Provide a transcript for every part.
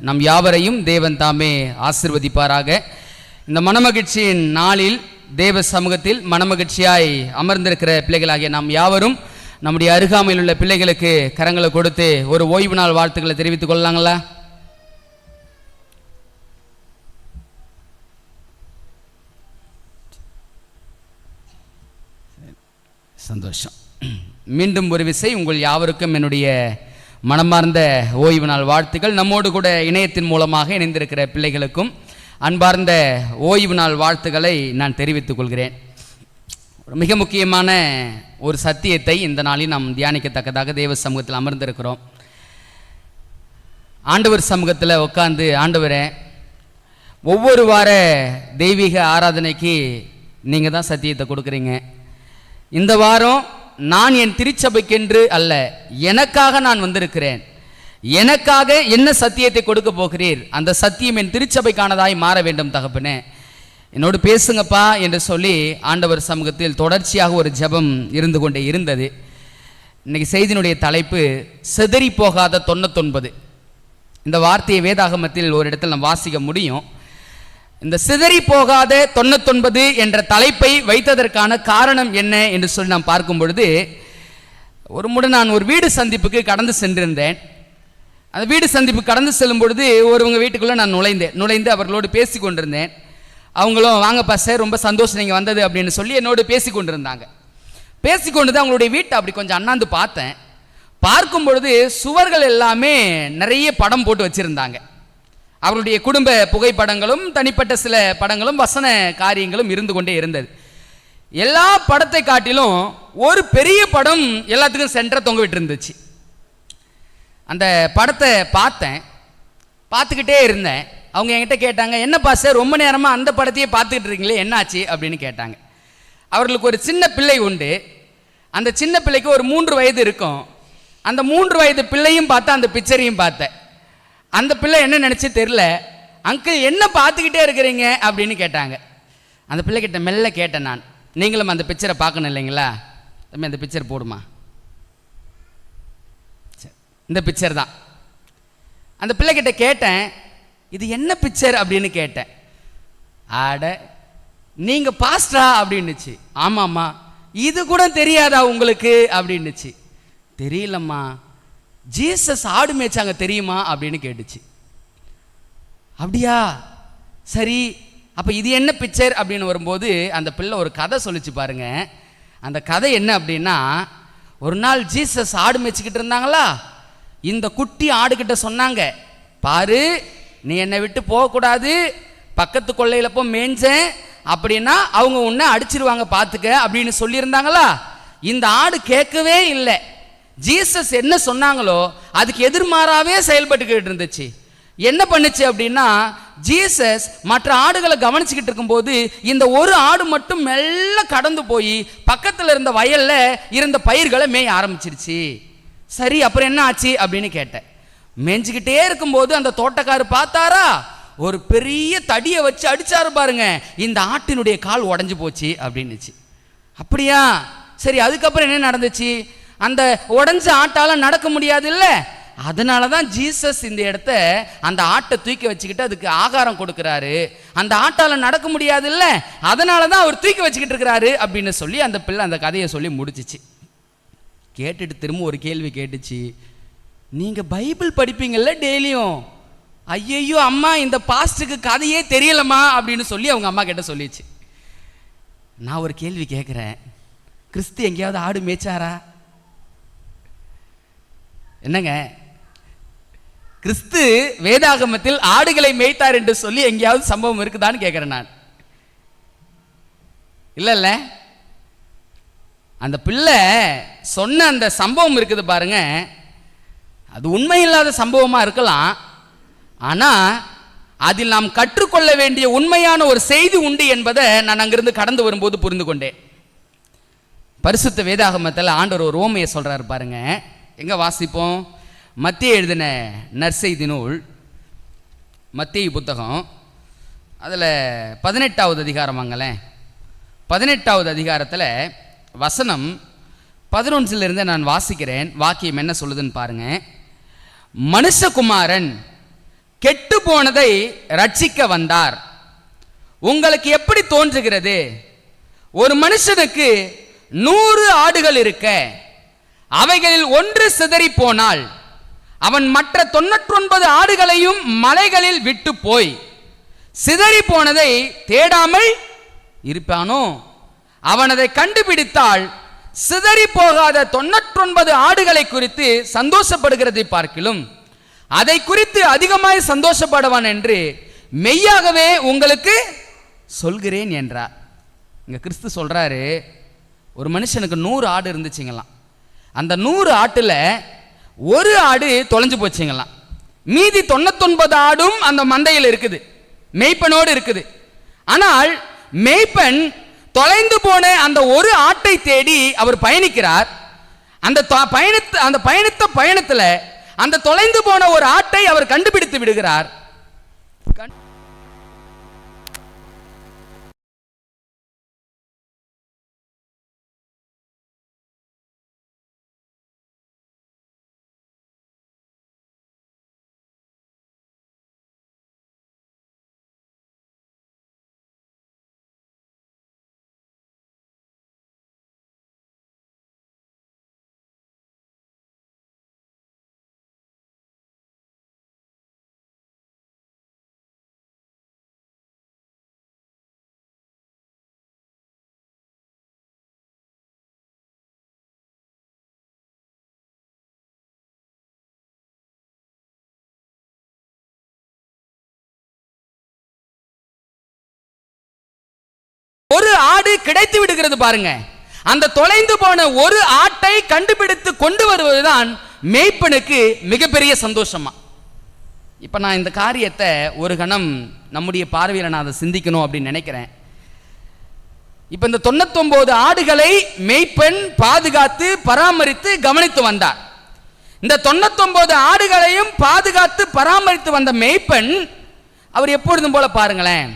நம் யாவரையும் தேவன் தாமே ஆசீர்வதிப்பாராக. இந்த மனமகிழ்ச்சியின் நாளில் தேவ சமூகத்தில் மனமகிழ்ச்சியாய் அமர்ந்திருக்கிற பிள்ளைகளாகிய நாம் யாவரும் நம்முடைய அருகாமையில் உள்ள பிள்ளைகளுக்கு கரங்களை கொடுத்து ஒரு ஓய்வு நாள் வாழ்த்துக்களை தெரிவித்துக் கொள்ளலாங்களா? சந்தோஷம். மீண்டும் ஒரு விசை உங்கள் யாவருக்கும் என்னுடைய மனமார்ந்த ஓய்வு நாள் வாழ்த்துக்கள். நம்மோடு கூட இணையத்தின் மூலமாக இணைந்திருக்கிற பிள்ளைகளுக்கும் அன்பார்ந்த ஓய்வு நாள் வாழ்த்துக்களை நான் தெரிவித்துக் கொள்கிறேன். மிக முக்கியமான ஒரு சத்தியத்தை இந்த நாளில் நாம் தியானிக்கத்தக்கதாக தேவ சமூகத்தில் அமர்ந்திருக்கிறோம். ஆண்டவர் சமூகத்தில் உட்கார்ந்து, ஆண்டவரே, ஒவ்வொரு வார தெய்வீக ஆராதனைக்கு நீங்கள் தான் சத்தியத்தை கொடுக்குறீங்க. இந்த வாரம் நான் என் திருச்சபைக்கென்று அல்ல, எனக்காக நான் வந்திருக்கிறேன். எனக்காக என்ன சத்தியத்தை கொடுக்க போகிறீர்? அந்த சத்தியம் என் திருச்சபைக்கானதாய் மாற வேண்டும் தகப்பனே, என்னோடு பேசுங்கப்பா என்று சொல்லி ஆண்டவர் சமூகத்தில் தொடர்ச்சியாக ஒரு ஜெபம் இருந்து கொண்டே இருந்தது. இன்னைக்கு செய்தியினுடைய தலைப்பு சிதறி போகாத 99. இந்த வார்த்தையை வேதாகமத்தில் ஒரு இடத்தில் நாம் வாசிக்க முடியும். இந்த சிதறி போகாத 99 என்ற தலைப்பை வைத்ததற்கான காரணம் என்ன என்று சொல்லி நாம் பார்க்கும் பொழுது, ஒரு முறை நான் ஒரு வீடு சந்திப்புக்கு கடந்து சென்றிருந்தேன். அந்த வீடு சந்திப்பு கடந்து செல்லும் பொழுது ஒருவங்க வீட்டுக்குள்ளே நான் நுழைந்து அவர்களோடு பேசி கொண்டிருந்தேன். அவங்களும் வாங்கப்பா சார், ரொம்ப சந்தோஷம் நீங்கள் வந்தது அப்படின்னு சொல்லி என்னோடு பேசி கொண்டிருந்தாங்க. பேசி கொண்டு அவங்களுடைய வீட்டை அப்படி கொஞ்சம் அண்ணாந்து பார்த்தேன். பார்க்கும் பொழுது சுவர்கள் எல்லாமே நிறைய படம் போட்டு வச்சுருந்தாங்க. அவருடைய குடும்ப புகைப்படங்களும் தனிப்பட்ட சில படங்களும் வசன காரியங்களும் இருந்து கொண்டே இருந்தது. எல்லா படத்தை காட்டிலும் ஒரு பெரிய படம் எல்லாத்துக்கும் சென்டரா தொங்க விட்டு இருந்துச்சு. அந்த படத்தை பார்த்துக்கிட்டே இருந்தேன். அவங்க என்கிட்ட கேட்டாங்க, என்னப்பா சார் ரொம்ப நேரமாக அந்த படத்தையே பார்த்துக்கிட்டு இருக்கீங்களே, என்னாச்சு அப்படின்னு கேட்டாங்க. அவர்களுக்கு ஒரு சின்ன பிள்ளை உண்டு. அந்த சின்ன பிள்ளைக்கு ஒரு 3 வயது இருக்கும். அந்த 3 வயது பிள்ளையும் பார்த்தா அந்த பிக்சரையும் பார்த்தேன். அந்த பிள்ளை என்ன நினச்சி தெரில, அங்கிள் என்ன பார்த்துக்கிட்டே இருக்கிறீங்க அப்படின்னு கேட்டாங்க. அந்த பிள்ளைகிட்ட மெல்ல கேட்டேன் நான், நீங்களும் அந்த பிக்சரை பார்க்கணும் இல்லைங்களா, அந்த பிக்சர் போடுமா, இந்த பிக்சர் தான். அந்த பிள்ளைகிட்ட கேட்டேன், இது என்ன பிக்சர் அப்படின்னு கேட்டேன். ஆட, நீங்கள் பாஸ்டரா அப்படின்னுச்சு. ஆமாம்மா. இது கூட தெரியாதா உங்களுக்கு அப்படின்னுச்சு. தெரியலம்மா. ஜீசஸ் ஆடு மேய்ச்சாங்க தெரியுமா அப்படின்னு கேட்டுச்சு. அப்படியா, சரி, அப்போ இது என்ன பிக்சர் அப்படின்னு வரும்போது அந்த பிள்ளை ஒரு கதை சொல்லிச்சு பாருங்க. அந்த கதை என்ன அப்படின்னா, ஒரு நாள் ஜீசஸ் ஆடு மேய்ச்சிக்கிட்டு இருந்தாங்களா, இந்த குட்டி ஆடுகிட்ட சொன்னாங்க, பாரு, நீ என்னை விட்டு போகக்கூடாது, பக்கத்து கொள்ளையில் போ மேய்ஞ்சேன் அப்படின்னா அவங்க உன்னை அடிச்சிருவாங்க பார்த்துக்க அப்படின்னு சொல்லியிருந்தாங்களா. இந்த ஆடு கேட்கவே இல்லை. ஜீசஸ் என்ன சொன்னாங்களோ அதுக்கு எதிர்மாறாவே செயல்பட்டுக்கிட்டு இருந்துச்சு. என்ன பண்ணுச்சு அப்படின்னா, ஜீசஸ் மற்ற ஆடுகளை கவனிச்சுக்கிட்டு இருக்கும்போது இந்த ஒரு ஆடு மட்டும் மெல்ல கடந்து போய் பக்கத்தில் இருந்த வயல்ல இருந்த பயிர்களை மேய ஆரம்பிச்சிருச்சு. சரி, அப்புறம் என்ன ஆச்சு அப்படின்னு கேட்டேன். மேய்ஞ்சிக்கிட்டே இருக்கும்போது அந்த தோட்டக்காரர் பார்த்தாரா, ஒரு பெரிய தடியை வச்சு அடிச்சாரு பாருங்க, இந்த ஆட்டினுடைய கால் உடஞ்சி போச்சு அப்படின்னுச்சு. அப்படியா, சரி, அதுக்கப்புறம் என்ன நடந்துச்சு? அந்த உடஞ்ச ஆட்டால நடக்க முடியாது இல்லை, அதனால தான் ஜீசஸ் இந்த இடத்த அந்த ஆட்டை தூக்கி வச்சுக்கிட்டு அதுக்கு ஆகாரம் கொடுக்குறாரு. அந்த ஆட்டால நடக்க முடியாது இல்லை, அதனால தான் அவர் தூக்கி வச்சுக்கிட்டு இருக்கிறாரு அப்படின்னு சொல்லி அந்த பிள்ளை அந்த கதையை சொல்லி முடிச்சிச்சு. கேட்டுட்டு திரும்ப ஒரு கேள்வி கேட்டுச்சு, நீங்கள் பைபிள் படிப்பீங்கள்ல டெய்லியும்? ஐயையோ அம்மா, இந்த பாஸ்டுக்கு கதையே தெரியலம்மா அப்படின்னு சொல்லி அவங்க அம்மா கிட்ட சொல்லிச்சு. நான் ஒரு கேள்வி கேட்குறேன், கிறிஸ்து எங்கேயாவது ஆடு மேய்ச்சாரா? என்னங்க, கிறிஸ்து வேதாகமத்தில் ஆடுகளை மேய்த்தார் என்று சொல்லி எங்கேயாவது சம்பவம் இருக்குதான்னு கேட்கிறேன் நான். இல்ல, அந்த பிள்ளை சொன்ன அந்த சம்பவம் இருக்குது பாருங்க, அது உண்மை இல்லாத சம்பவமா இருக்கலாம், ஆனா அதில் நாம் கற்றுக்கொள்ள வேண்டிய உண்மையான ஒரு செய்தி உண்டு என்பதை நான் அங்கிருந்து கடந்து வரும்போது புரிந்து கொண்டேன். பரிசுத்த வேதாகமத்தில் ஆண்டவர் ஒரு ஓமையை சொல்றாரு பாருங்க. எங்க வாசிப்போம்? மத்தேயு எழுதின நற்செய்தி நூல், மத்தேயு புத்தகம், அதில் 18வது அதிகாரம். வாங்களேன், 18வது அதிகாரத்தில் வசனம் 11 நான் வாசிக்கிறேன். வாக்கியம் என்ன சொல்லுதுன்னு பாருங்க. மனுஷகுமாரன் கெட்டு போனதை ரட்சிக்க வந்தார். உங்களுக்கு எப்படி தோன்றுகிறது? ஒரு மனுஷனுக்கு 100 ஆடுகள் இருக்க அவைகளில் ஒன்று சிதறி போனால் அவன் மற்ற 99 ஆடுகளையும் மலைகளில் விட்டு போய் சிதறி போனதை தேடாமல் இருப்பானோ? அவன் அதை கண்டுபிடித்தால் சிதறி போகாத 99 ஆடுகளை குறித்து சந்தோஷப்படுகிறதை பார்க்கிலும் அதை குறித்து அதிகமாய் சந்தோஷப்படுவான் என்று மெய்யாகவே உங்களுக்கு சொல்கிறேன் என்றார். இங்க கிறிஸ்து சொல்றாரு, ஒரு மனுஷனுக்கு 100 ஆடு இருந்துச்சுங்களாம். அந்த 100 ஆட்டுல ஒரு ஆடு தொலைஞ்சு போச்சுங்களாம். மீதி 99 ஆடும் அந்த மந்தையில் இருக்குது, மேய்ப்பனோடு இருக்குது. ஆனால் மேய்ப்பன் தொலைந்து போன அந்த ஒரு ஆட்டை தேடி அவர் பயணிக்கிறார். அந்த பயணித்த பயணத்தில் அந்த தொலைந்து போன ஒரு ஆட்டை அவர் கண்டுபிடித்து விடுகிறார். ஒரு ஆடு கிடைத்து விடுகிறது பாருங்க. அந்த தொலைந்து போன ஒரு ஆட்டை கண்டுபிடித்து கொண்டு வருவதுதான் மேய்ப்பனுக்கு மிகப்பெரிய சந்தோஷமா. இப்ப நான் இந்த காரியத்தை ஒரு கணம் நம்முடைய பார்வையில் நான் அதை சிந்திக்கணும் அப்படின்னு நினைக்கிறேன். இப்ப இந்த 99 ஆடுகளை மேய்ப்பன் பாதுகாத்து பராமரித்து கவனித்து வந்தார். இந்த 99 ஆடுகளையும் பாதுகாத்து பராமரித்து வந்த மேய்ப்பன் அவர் எப்பொழுதும் போல பாருங்களேன்,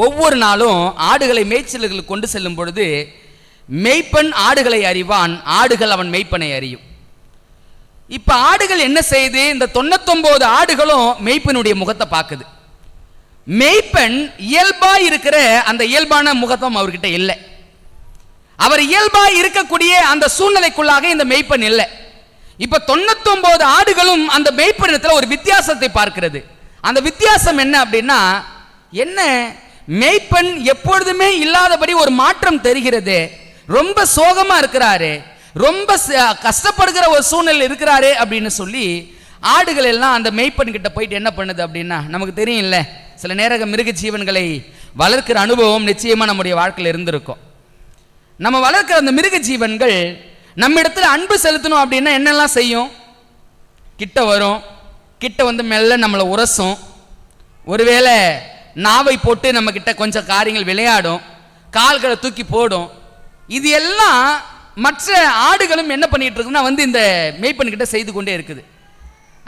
ஒவ்வொரு நாளும் ஆடுகளை மேய்ச்சல்களுக்கு கொண்டு செல்லும் பொழுது மேய்ப்பன் ஆடுகளை அறிவான், ஆடுகள் அவன் மேய்ப்பனை அறியும். இப்ப ஆடுகள் என்ன செய்து, இந்த 99 ஆடுகளும் மேய்ப்பனுடைய முகத்தை பார்க்குது. மேய்ப்பன் இயல்பா இருக்கிற அந்த இயல்பான முகத்தம் அவர்கிட்ட இல்லை. அவர் இயல்பா இருக்கக்கூடிய அந்த சூழ்நிலைக்குள்ளாக இந்த மேய்ப்பன் இல்லை. இப்ப 99 ஆடுகளும் அந்த மேய்ப்பனிடத்தில் ஒரு வித்தியாசத்தை பார்க்கிறது. அந்த வித்தியாசம் என்ன அப்படின்னா, என்ன மேய்ப்பன் எப்பொழுதுமே இல்லாதபடி ஒரு மாற்றம் தெரிகிறது. ரொம்ப சோகமா இருக்கிறாரு, ரொம்ப கஷ்டப்படுகிற ஒரு சூழ்நிலை இருக்கிறாரு அப்படின்னு சொல்லி ஆடுகள் எல்லாம் அந்த மேய்ப்பன் கிட்ட போயிட்டு என்ன பண்ணுது அப்படின்னா, நமக்கு தெரியும் இல்லை, சில நேர மிருக ஜீவன்களை வளர்க்கிற அனுபவம் நிச்சயமா நம்முடைய வாழ்க்கையில் இருந்திருக்கும். நம்ம வளர்க்கிற அந்த மிருக ஜீவன்கள் நம்ம இடத்துல அன்பு செலுத்தணும் அப்படின்னா என்னெல்லாம் செய்யும்? கிட்ட வரும், கிட்ட வந்து மெல்ல நம்மளை உரசும், ஒருவேளை நாவை போட்டு நம்ம கிட்ட கொஞ்சம் காரியங்கள் விளையாடும், கால்களை தூக்கி போடும். இது எல்லாம் மற்ற ஆடுகளும் என்ன பண்ணிட்டு இருக்குன்னா வந்து இந்த மேய்ப்பன் கிட்ட செய்து கொண்டே இருக்குது.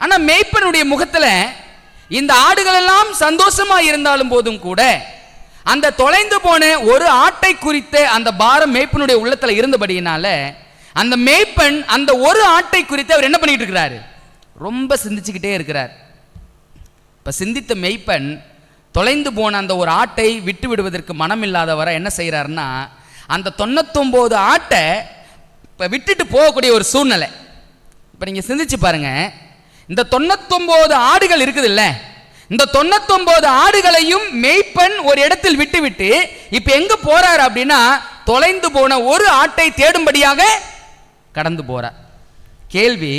ஆனா மேய்ப்பனுடைய முகத்துல இந்த ஆடுகள் எல்லாம் சந்தோஷமா இருந்தாலும் போதும் கூட அந்த தொலைந்து போன ஒரு ஆட்டை குறித்த அந்த பாரம் மேய்ப்பனுடைய உள்ளத்துல இருந்தபடியினால அந்த மேய்ப்பன் அந்த ஒரு ஆட்டை குறித்து அவர் என்ன பண்ணிட்டு இருக்கிறாரு? ரொம்ப சிந்திச்சுக்கிட்டே இருக்கிறார். இப்ப சிந்தித்த மேய்ப்பன் தொலைந்து போன அந்த ஒரு ஆட்டை விட்டு விடுவதற்கு மனம் இல்லாதவரை என்ன செய்யறாருன்னா, அந்த 99 ஆட்டை இப்ப விட்டுட்டு போகக்கூடிய ஒரு சூழ்நிலை. இப்ப நீங்க சிந்திச்சு பாருங்க, இந்த 99 ஆடுகள் இருக்குது இல்ல, இந்த 99 ஆடுகளையும் மேய்ப்பன் ஒரு இடத்தில் விட்டு விட்டு இப்ப எங்க போறார் அப்படின்னா, தொலைந்து போன ஒரு ஆட்டை தேடும்படியாக கடந்து போறார். கேள்வி,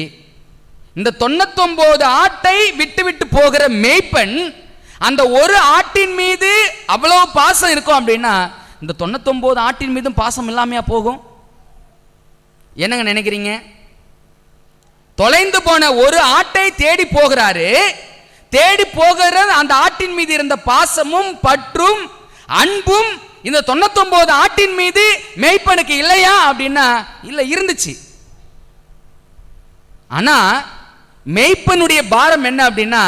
இந்த 99 ஆட்டை விட்டு விட்டு போகிற மேய்ப்பன் அந்த ஒரு ஆட்டின் மீது அவ்வளவு பாசம் இருக்கும் அப்படின்னா, இந்த 99 ஆட்டின் மீதும் பாசம் இல்லாமையா போகும்? என்னங்க நினைக்கிறீங்க? தொலைந்து போன ஒரு ஆட்டை தேடி போகிறாரு, தேடி போகிற அந்த ஆட்டின் மீது இருந்த பாசமும் பற்றும் அன்பும் இந்த 99 ஆட்டின் மீது மேய்ப்பனுக்கு இல்லையா அப்படின்னா, இல்ல, இருந்துச்சு. ஆனா மேய்ப்பனுடைய பாரம் என்ன அப்படின்னா,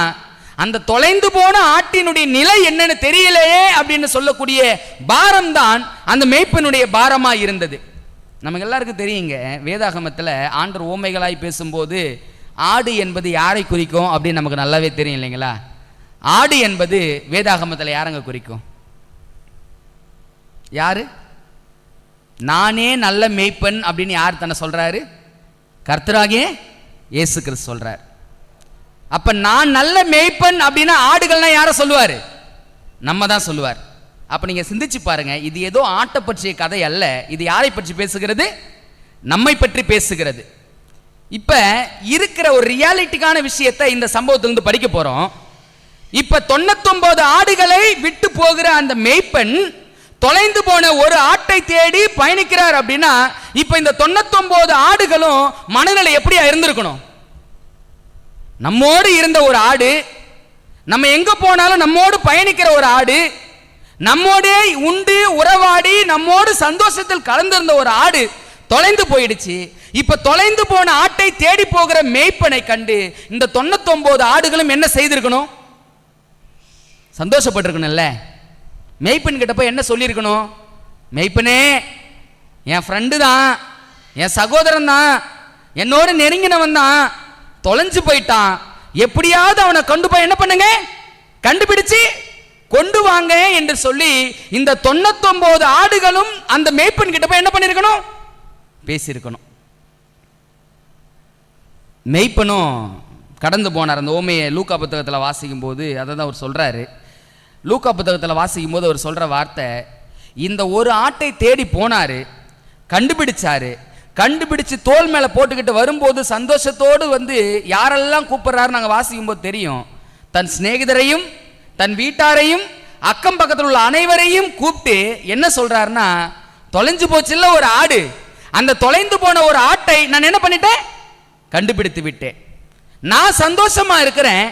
அந்த தொலைந்து போன ஆட்டினுடைய நிலை என்னன்னு தெரியலையே அப்படின்னு சொல்லக்கூடிய பாரம் தான் அந்த மேய்ப்பனுடைய பாரமா இருந்தது. நமக்கு எல்லாருக்கும் தெரியுங்க, வேதாகமத்தில் ஆண்டவர் ஓமைகளாய் பேசும்போது ஆடு என்பது யாரை குறிக்கும் அப்படின்னு நமக்கு நல்லாவே தெரியும் இல்லைங்களா? ஆடு என்பது வேதாகமத்தில் யாரங்க குறிக்கும்? யாரு? நானே நல்ல மேய்ப்பன் அப்படின்னு யார் தன்னை சொல்றாரு? கர்த்தராகிய இயேசு கிறிஸ்து சொல்றார். அப்ப நான் நல்ல மேய்ப்பன் அப்படின்னா ஆடுகள்னா யார சொல்லுவாரு? நம்ம தான் சொல்லுவார். அப்ப நீங்க சிந்திச்சு பாருங்க, இது ஏதோ ஆட்டை பற்றிய கதை அல்ல. இது யாரை பற்றி பேசுகிறது? நம்மை பற்றி பேசுகிறது. இப்ப இருக்கிற ஒரு ரியாலிட்டிக்கான விஷயத்தை இந்த சம்பவத்திலிருந்து படிக்க போறோம். இப்ப 99 ஆடுகளை விட்டு போகிற அந்த மேய்ப்பன் தொலைந்து போன ஒரு ஆட்டை தேடி பயணிக்கிறார் அப்படின்னா, இப்ப இந்த 99 ஆடுகளும் மனநிலை எப்படியா இருந்திருக்கணும்? நம்மோடு இருந்த ஒரு ஆடு, நம்ம எங்க போனாலும் நம்மோடு பயணிக்கிற ஒரு ஆடு, நம்மோடே உண்டு உறவாடி நம்மோடு சந்தோஷத்தில் கலந்திருந்த ஒரு ஆடு தொலைந்து போயிடுச்சு. இப்ப தொலைந்து போன ஆட்டை தேடி போகிற மேய்ப்பனை கண்டு இந்த 99 ஆடுகளும் என்ன செய்திருக்கணும்? சந்தோஷப்பட்டிருக்கணும்ல. மேய்ப்பன் கிட்ட போய் என்ன சொல்லியிருக்கணும்? மேய்ப்பனே, என் ஃப்ரெண்டு தான், என் சகோதரன் தான், என்னோட நெருங்கினவன் தான், தொலைஞ்சு போயிட்டான், எப்படியாவது அவனை கொண்டு போய் என்ன பண்ணுங்க, கண்டுபிடிச்சு கொண்டு வாங்க என்று சொல்லி இந்த 99 ஆடுகளும் அந்த மேய்ப்பன் கிட்ட போய் என்ன பண்ணிருக்கணும்? பேசியிருக்கணும். மேய்ப்பனும் கடந்து போனார். அந்த ஓமையை லூக்கா புத்தகத்தில் வாசிக்கும் போது அதை தான் அவர் சொல்றாரு. லூக்கா புத்தகத்தில் வாசிக்கும் போது அவர் சொல்ற வார்த்தை, இந்த ஒரு ஆட்டை தேடி போனாரு, கண்டுபிடிச்சாரு, கண்டுபிடிச்சு தோல் மேல போட்டுக்கிட்டு வரும்போது சந்தோஷத்தோடு வந்து யாரெல்லாம் கூப்பிடுறாரு நாங்கள் வாசிக்கும் போது தெரியும். தன் சிநேகிதரையும் தன் வீட்டாரையும் அக்கம் பக்கத்தில் உள்ள அனைவரையும் கூப்பிட்டு என்ன சொல்றாருன்னா, தொலைஞ்சு போச்சுல்ல ஒரு ஆடு, அந்த தொலைந்து போன ஒரு ஆட்டை நான் என்ன பண்ணிட்டேன்? கண்டுபிடித்து விட்டேன். நான் சந்தோஷமா இருக்கிறேன்.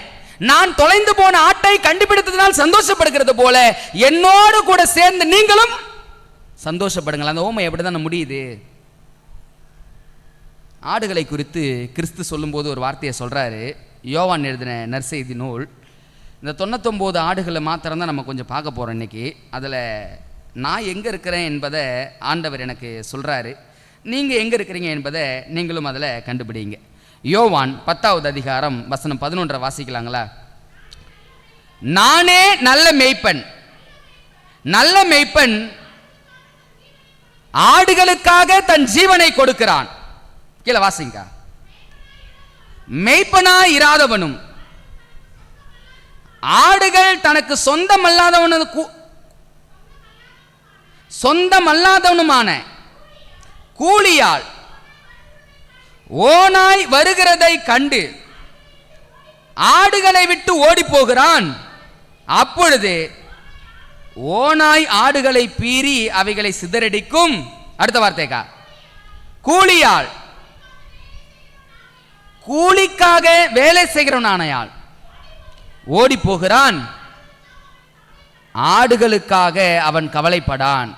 நான் தொலைந்து போன ஆட்டை கண்டுபிடித்ததனால் சந்தோஷப்படுகிறது போல என்னோடு கூட சேர்ந்து நீங்களும் சந்தோஷப்படுங்கள். அந்த ஓமை எப்படிதான் முடியுது? ஆடுகளை குறித்து கிறிஸ்து சொல்லும்போது ஒரு வார்த்தையை சொல்றாரு. யோவான் எழுதின நற்செய்தி நூல். இந்த 99 ஆடுகளை மாத்திரம்தான் நம்ம கொஞ்சம் பார்க்க போறோம் இன்னைக்கு. அதில் நான் எங்கே இருக்கிறேன் என்பதை ஆண்டவர் எனக்கு சொல்றாரு. நீங்கள் எங்கே இருக்கிறீங்க என்பதை நீங்களும் அதில் கண்டுபிடிங்க. யோவான் 10வது அதிகாரம் வசனம் 11 வாசிக்கலாங்களா? நானே நல்ல மேய்ப்பன், நல்ல மேய்ப்பன் ஆடுகளுக்காக தன் ஜீவனை கொடுக்கிறான். கீழே வாசிங்க. மேய்ப்பனா இராதவனும் ஆடுகள் தனக்கு சொந்தமல்லாதவனுமான கூலியால் ஓநாய் வருகிறதை கண்டு ஆடுகளை விட்டு ஓடி போகிறான். அப்பொழுது ஓநாய் ஆடுகளை பீறி அவைகளை சிதறடிக்கும். அடுத்த வார்த்தைக்கா, கூலியால், கூலிக்காக வேலை செய்கிறவனானையால் ஓடி போகிறான், ஆடுகளுக்காக அவன் கவலைப்படான்.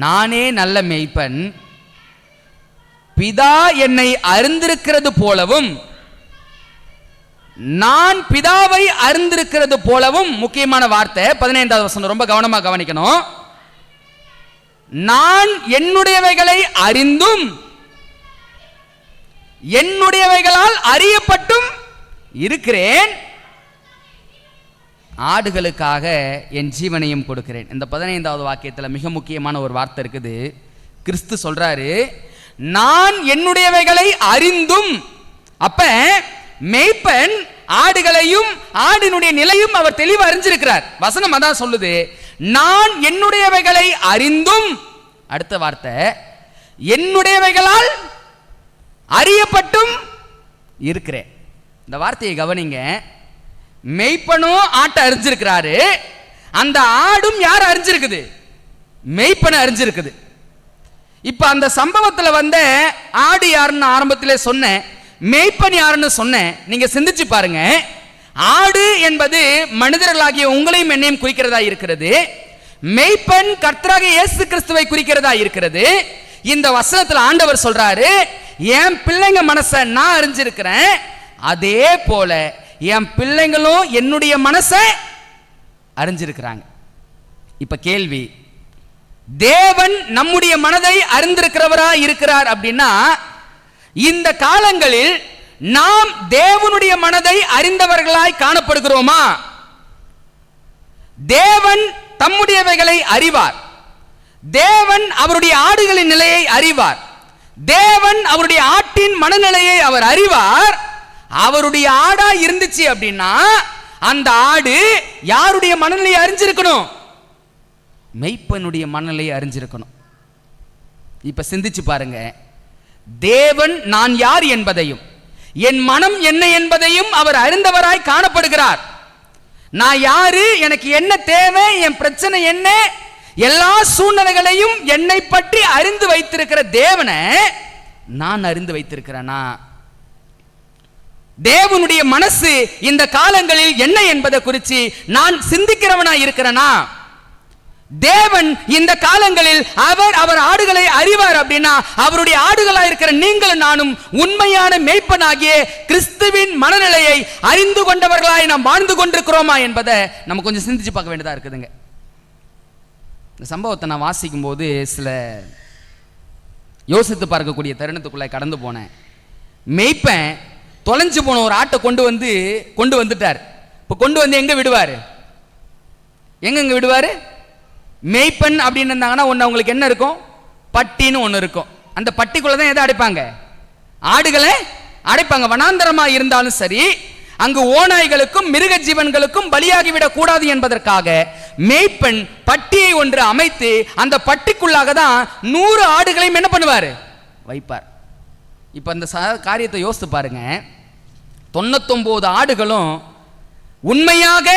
நானே நல்ல மேய்ப்பன், பிதா என்னை அறிந்திருக்கிறது போலவும் நான் பிதாவை அறிந்திருக்கிறது போலவும். முக்கியமான வார்த்தை 15வது வசனம், ரொம்ப கவனமாக கவனிக்கணும். நான் என்னுடையவைகளை அறிந்தும் என்னுடையவைகளால் அறியப்பட்டும் இருக்கிறேன், ஆடுகளுக்காக என் ஜீவனையும் கொடுக்கிறேன். இந்த 15வது வாக்கியத்தில் மிக முக்கியமான ஒரு வார்த்தை இருக்குது. கிறிஸ்து சொல்றாரு, நான் என்னுடையவைகளை அறிந்தும். அப்ப மேய்ப்பன் ஆடுகளையும் ஆடினுடைய நிலையும் அவர் தெளிவா அறிஞ்சிருக்கிறார். வசனம் அதான் சொல்லுது, நான் என்னுடையவைகளை அறிந்தும். அடுத்த வார்த்தை, என்னுடையவைகளால் அறியப்பட்டும் இருக்கிறேன். இந்த வார்த்தையை கவனிங்க. மேய்ப்பனும் ஆட்டை அறிஞ்சிருக்கிறாரு, அந்த ஆடும் யார் அறிஞ்சிருக்குது? மேய்ப்பனை அறிஞ்சிருக்குது. இப்ப அந்த சம்பவத்தில் வந்த ஆடு யாருன்னு ஆரம்பத்திலே சொன்னேன், மேய்ப்பன் யாருன்னு சொன்னேன். நீங்க சிந்திச்சு பாருங்க. ஆடு என்பது மனிதர்களாகிய உங்களையும் என்னையும் குறிக்கிறதா இருக்கிறது. மேய்ப்பன் கர்த்தராகிய இயேசு கிறிஸ்துவை குறிக்கிறதா இருக்கிறது. இந்த வசனத்தில் ஆண்டவர் சொல்றாரு, என் பிள்ளைங்க மனசை நான் அறிஞ்சிருக்கிறேன், அதே போல என் பிள்ளைங்களும் என்னுடைய மனசை அறிஞ்சிருக்கிறாங்க. இப்ப கேள்வி, தேவன் நம்முடைய மனதை அறிந்திருக்கிறவரா இருக்கிறார் அப்படின்னா, இந்த காலங்களில் நாம் தேவனுடைய மனதை அறிந்தவர்களாய் காணப்படுகிறோமா? தேவன் தம்முடையவைகளை அறிவார். தேவன் அவருடைய ஆடுகளின் நிலையை அறிவார். தேவன் அவருடைய ஆட்டின் மனநிலையை அவர் அறிவார். அவருடைய ஆடா இருந்துச்சு அப்படின்னா அந்த ஆடு யாருடைய மனநிலையை அறிஞ்சிருக்கணும்? மெய்ப்பனுடைய மனநிலையை அறிஞ்சிருக்கணும். இப்ப சிந்திச்சு பாருங்க. தேவன் நான் யார் என்பதையும் என் மனம் என்ன என்பதையும் அவர் அறிந்தவராய் காணப்படுகிறார். நான் யாரு, எனக்கு என்ன தேவை, என் பிரச்சனை என்ன, எல்லா சூழ்நிலைகளையும் என்னை பற்றி அறிந்து வைத்திருக்கிற தேவனை நான் அறிந்து வைத்திருக்கிறேனா? தேவனுடைய மனசு இந்த காலங்களில் என்ன என்பதை குறித்து நான் சிந்திக்கிறவனா இருக்கிறேனா? தேவன் இந்த காலங்களில் அவர் ஆடுகளை அறிவார் அப்படின்னா அவருடைய ஆடுகளா இருக்கிற நீங்களும் நானும் உண்மையான மேய்ப்பனாகிய கிறிஸ்துவின் மனநிலையை அறிந்து கொண்டவர்களாய் நாம் வாழ்ந்து கொண்டிருக்கிறோமா என்பதை நம்ம கொஞ்சம் சிந்திச்சு பார்க்க வேண்டியதா இருக்குதுங்க. இந்த சம்பவத்தை நான் வாசிக்கும் போது சில யோசித்து பார்க்கக்கூடிய தருணத்துக்குள்ள கடந்து போனேன். மேய்ப்பன் தொலைஞ்சு போன ஒரு ஆட்டை கொண்டு வந்துட்டார். இப்போ கொண்டு வந்து எங்க விடுவாரு? எங்க விடுவாரு? மேய்ப்பன் அப்படின்னு இருந்தாங்கன்னா ஒன்று அவங்களுக்கு என்ன இருக்கும்? பட்டின்னு ஒன்று இருக்கும். அந்த பட்டிக்குள்ள தான் எதை அடைப்பாங்க? ஆடுகளை அடைப்பாங்க. வனாந்தரமா இருந்தாலும் சரி, அங்கு ஓநாய்களுக்கும் மிருக ஜீவன்களுக்கும் பலியாகிவிடக் கூடாது என்பதற்காக மேய்ப்பன் பட்டியை ஒன்று அமைத்து அந்த பட்டிக்குள்ளாக தான் 100 ஆடுகளையும் என்ன பண்ணுவார்? வைப்பார். இப்ப இந்த காரியத்தை யோசித்து பாருங்க. 99 ஆடுகளும் உண்மையாக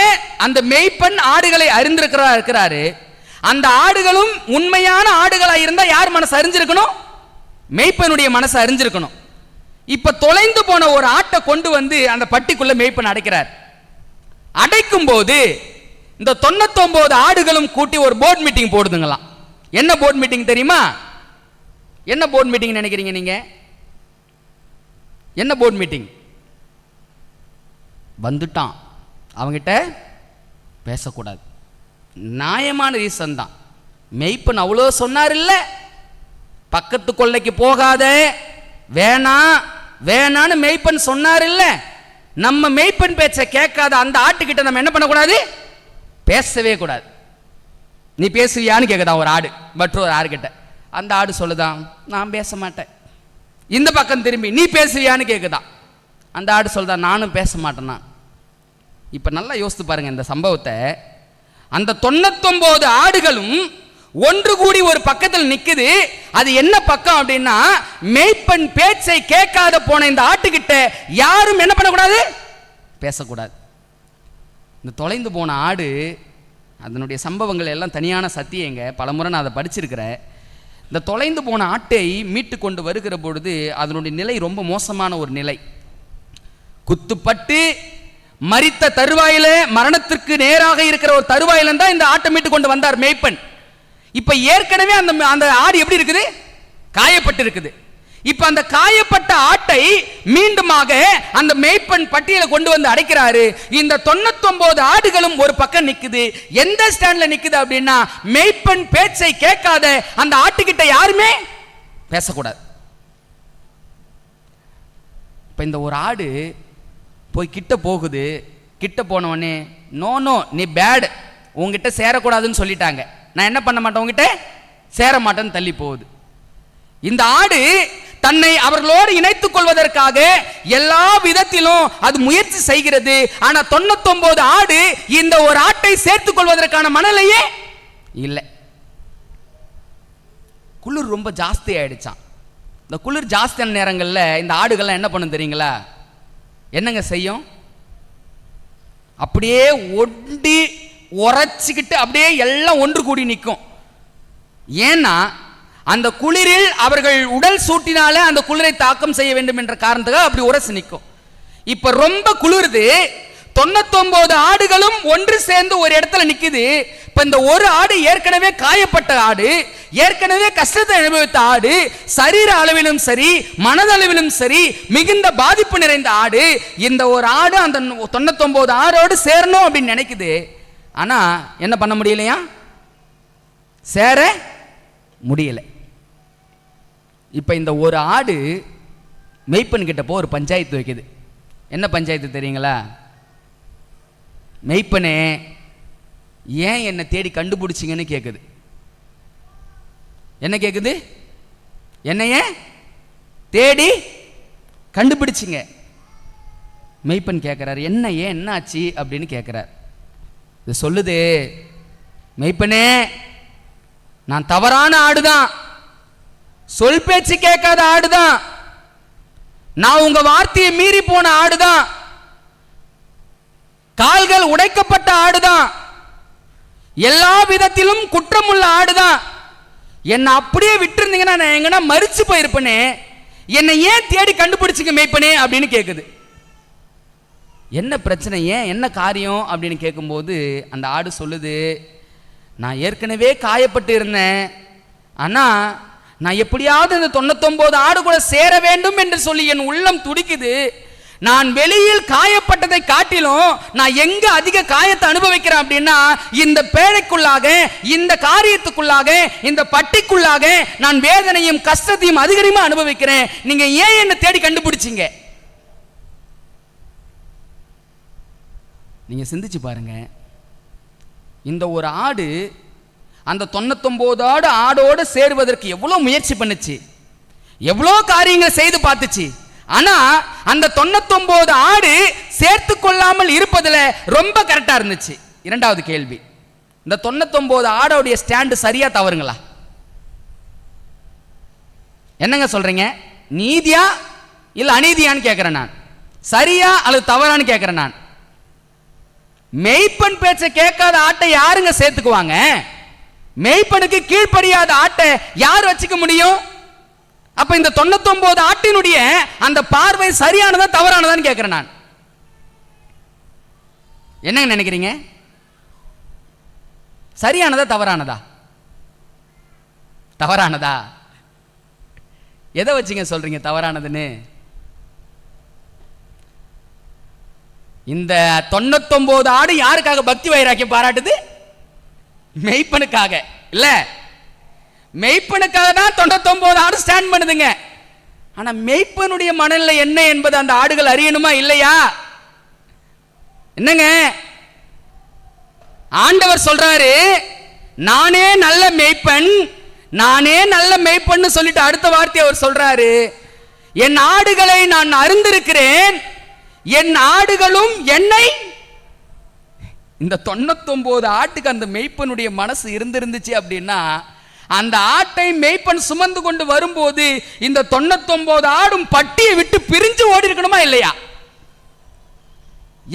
அந்த மேய்ப்பன் ஆடுகளை அறிந்திருக்கிறாரு. அந்த ஆடுகளும் உண்மையான ஆடுகளாக இருந்தா யார் மனசு அறிஞ்சிருக்கணும்? மேய்ப்பனுடைய மனசு அறிஞ்சிருக்கணும். இப்ப தொலைந்து போன ஒரு ஆட்டை கொண்டு வந்து அந்த பட்டிக்குள்ள மேய்ப்பன் அடைக்கிறார். அடைக்கும் போது இந்த 99 ஆடுகளும் கூட்டி ஒரு போர்ட் மீட்டிங் போடுதுங்களாம். என்ன போர்ட் மீட்டிங் தெரியுமா? என்ன போர்ட் மீட்டிங் நினைக்கிறீங்க நீங்க? என்ன போர்ட் மீட்டிங்? வந்துட்டான், அவங்கிட்ட பேசக்கூடாது. நியாயமான ரீசன் தான். மெய்ப்பன் அவ்வளோ சொன்னார் இல்ல, பக்கத்து கொள்ளைக்கு போகாத, வேணான்னு மெய்ப்பன் சொன்னார் இல்ல. நம்ம மெய்ப்பன் பேச்ச கேட்காத அந்த ஆட்டுக்கிட்ட நம்ம என்ன பண்ணக்கூடாது? பேசவே கூடாது. நீ பேசுவியான்னு கேட்குதான் ஒரு ஆடு மற்றொரு ஆடு கிட்ட. அந்த ஆடு சொல்லுதான், நான் பேச மாட்டேன். இந்த பக்கம் திரும்பி நீ பேசுவியான்னு கேட்குதான். அந்த ஆடு சொல்லுதான், நானும் பேச மாட்டேன்னா. இப்ப நல்லா யோசித்து பாருங்க இந்த சம்பவத்தை. அந்த 99 ஆடுகளும் ஒன்று கூடி ஒரு பக்கத்தில் நிக்குது. அது என்ன பக்கம் அப்படின்னா, மேய்ப்பன் பேச்சை கேட்காத போன இந்த ஆட்டுக்கிட்ட யாரும் என்ன பண்ணக்கூடாது? பேசக்கூடாது. இந்த தொலைந்து போன ஆடு, அதனுடைய சம்பவங்கள் எல்லாம் தனியான சத்தியங்க. பலமுறை நான் அதை படிச்சிருக்கிறேன். இந்த தொலைந்து போன ஆட்டை மீட்டு கொண்டு வருகிற பொழுது அதனுடைய நிலை ரொம்ப மோசமான ஒரு நிலை. குத்துப்பட்டு மரித்த தருவாயில, மரணத்திற்கு நேராக இருக்கிற ஒரு தருவாயில தான் இந்த ஆட்டை மீட்டு கொண்டு வந்தார் மேய்ப்பன். இப்ப ஏற்கனவே அந்த ஆடு எப்படி இருக்குது? காயப்பட்டு இருக்குது. இப்ப அந்த காயப்பட்ட ஆட்டை மீண்டுமாக அந்த மேய்ப்பன் பட்டியலை கொண்டு வந்து அடைக்கிறாரு. இந்த 99 ஆடுகளும் ஒரு பக்கம் நிக்குது. எந்த ஸ்டாண்ட்ல நிக்குது அப்படின்னா, மேய்ப்பன் பேச்சை கேட்காத அந்த ஆட்டுக்கிட்ட யாருமே பேசக்கூடாது. இப்ப இந்த ஒரு ஆடு போய் கிட்ட போகுது. கிட்ட போனவனே, நோ நீ பேட், உங்ககிட்ட சேரக்கூடாதுன்னு சொல்லிட்டாங்க, நான் என்ன பண்ண மாட்டேன், உங்ககிட்ட சேர மாட்டேன்னு தள்ளி போகுது. இந்த ஆடு தன்னை அவர்களோடு இணைத்துக் கொள்வதற்காக எல்லா விதத்திலும் அது முயற்சி செய்கிறது. ஆனா 99 ஆடு இந்த ஒரு ஆட்டை சேர்த்துக் கொள்வதற்கான மனநிலையே இல்லை. குளிர் ரொம்ப ஜாஸ்தி ஆயிடுச்சான். இந்த குளிர் ஜாஸ்தியான நேரங்களில் இந்த ஆடுகள்லாம் என்ன பண்ணும் தெரியுங்களா? என்னங்க செய்யும்? அப்படியே ஒண்டி உரைச்சிக்கிட்டு அப்படியே எல்லாம் ஒன்று கூடி நிற்கும். ஏன்னா அந்த குளிரில் அவர்கள் உடல் சூட்டினால அந்த குளிரை தாக்கம் செய்ய வேண்டும் என்ற காரணத்துக்காக அப்படி உரசி நிற்கும். இப்ப ரொம்ப குளிருது. 99 ஆடுகளும் ஒன்று சேர்ந்து ஒரு இடத்துல நிக்குது. இப்ப இந்த ஒரு ஆடு ஏற்கனவே காயப்பட்ட ஆடு, ஏற்கனவே கஷ்டத்தை அனுபவித்த ஆடு, சரீர அளவிலும் சரி மனதளவிலும் சரி மிகுந்த பாதிப்பு நிறைந்த ஆடு. இந்த ஒரு ஆடு அந்த 99 ஆடோடு சேரணும் அப்படின்னு நினைக்குது. ஆனா என்ன பண்ண முடியலையா? சேர முடியல. இப்ப இந்த ஒரு ஆடு மெய்ப்பன் கிட்ட போ ஒரு பஞ்சாயத்து வைக்குது. என்ன பஞ்சாயத்து தெரியுங்களா? மெய்ப்பனே, ஏன் என்னை தேடி கண்டுபிடிச்சிங்கன்னு கேட்குது. என்ன கேட்குது? என்னைய தேடி கண்டுபிடிச்சிங்க. மெய்ப்பன் கேட்குறாரு, என்ன ஏன் என்ன ஆச்சு அப்படின்னு கேட்குறார். இது சொல்லுது, மெய்ப்பனே, நான் தவறான ஆடுதான், சொல் பேச்சு கேட்காத ஆடுதான், நான் உங்க வார்த்தையை மீறி போன ஆடுதான், கால்கள் உடைக்கப்பட்ட ஆடுதான், எல்லா விதத்திலும் குற்றமுள்ள ஆடுதான். என்னை அப்படியே விட்டுருந்தீங்கன்னா நான் எங்கன்னா மரிச்சு போயிருப்பேனே, என்னை ஏன் தேடி கண்டுபிடிச்சிங்க மெய்ப்பனே அப்படின்னு கேட்குது. என்ன பிரச்சனை, ஏன் என்ன காரியம் அப்படின்னு கேட்கும்போது அந்த ஆடு சொல்லுது, நான் ஏற்கனவே காயப்பட்டு இருந்தேன், ஆனால் நான் எப்படியாவது இந்த 99 ஆடு கூட சேர வேண்டும் என்று சொல்லி என் உள்ளம் துடிக்குது. நான் வெளியில் காயப்பட்டதை காட்டிலும் நான் எங்க அதிக காயத்தை அனுபவிக்கிறேன் அப்படின்னா இந்த பேழைக்குள்ளாக, இந்த காரியத்துக்குள்ளாக, இந்த பட்டிக்குள்ளாக நான் வேதனையும் கஷ்டத்தையும் அதிகமா அனுபவிக்கிறேன். நீங்க ஏன் என்ன தேடி கண்டுபிடிச்சிங்க? நீங்க சிந்திச்சு பாருங்க. இந்த ஒரு ஆடு அந்த 99 ஆடோடு சேருவதற்கு எவ்வளவு முயற்சி பண்ணுச்சு, எவ்வளோ காரியங்கள் செய்து பார்த்துச்சு. ஆனா அந்த 99 ஆடு சேர்த்து கொள்ளாமல் இருப்பதுல ரொம்ப கரெக்டா இருந்துச்சு. இரண்டாவது கேள்வி, இந்த 99 ஆடோடைய ஸ்டாண்டு சரியா தவறுங்களா? என்னங்க சொல்றீங்க? நீதியா இல்ல அநீதியான்னு கேட்கிறேன் நான். சரியா அல்லது தவறான்னு கேட்கிறேன் நான். மெய்ப்பன் பேச்சை கேட்காத ஆட்டை யாருங்க சேர்த்துக்குவாங்க? மெய்ப்பனுக்கு கீழ்ப்படியாத ஆட்டை யார் வச்சுக்க முடியும்? அப்ப இந்த 99 ஆட்டினுடைய அந்த பார்வை சரியானதா தவறானதான்னு கேட்கிறேன் நான். என்னங்க நினைக்கிறீங்க? சரியானதா தவறானதா? தவறானதா. எதை வச்சுங்க சொல்றீங்க தவறானதுன்னு? இந்த 99 ஆடு யாருக்காக பக்தி வைராக்கியம் பாராட்டுது? மெய்ப்பனுக்காக இல்ல. மெய்ப்பனுக்காக தான் 99 ஆடு ஸ்டாண்ட் பண்ணுதுங்க. ஆனா மெய்ப்பனுடைய மனநிலை என்ன என்பது அந்த ஆடுகள் அறியணுமா இல்லையா? என்னங்க ஆண்டவர் சொல்றாரு, நானே நல்ல மெய்ப்பன், நானே நல்ல மெய்ப்பன் சொல்லிட்டு அடுத்த வார்த்தை அவர் சொல்றாரு, என் ஆடுகளை நான் அறிந்திருக்கிறேன், என் ஆடுகளும் என்னை. இந்த 99 ஆட்டுக்கு அந்த மெய்ப்பனுடைய மனசு இருந்திருந்துச்சு அப்படின்னா அந்த ஆட்டை மெய்ப்பன் சுமந்து கொண்டு வரும்போது இந்த 99 ஆடும் பட்டியை விட்டு பிரிஞ்சு ஓடி இருக்கணுமா இல்லையா?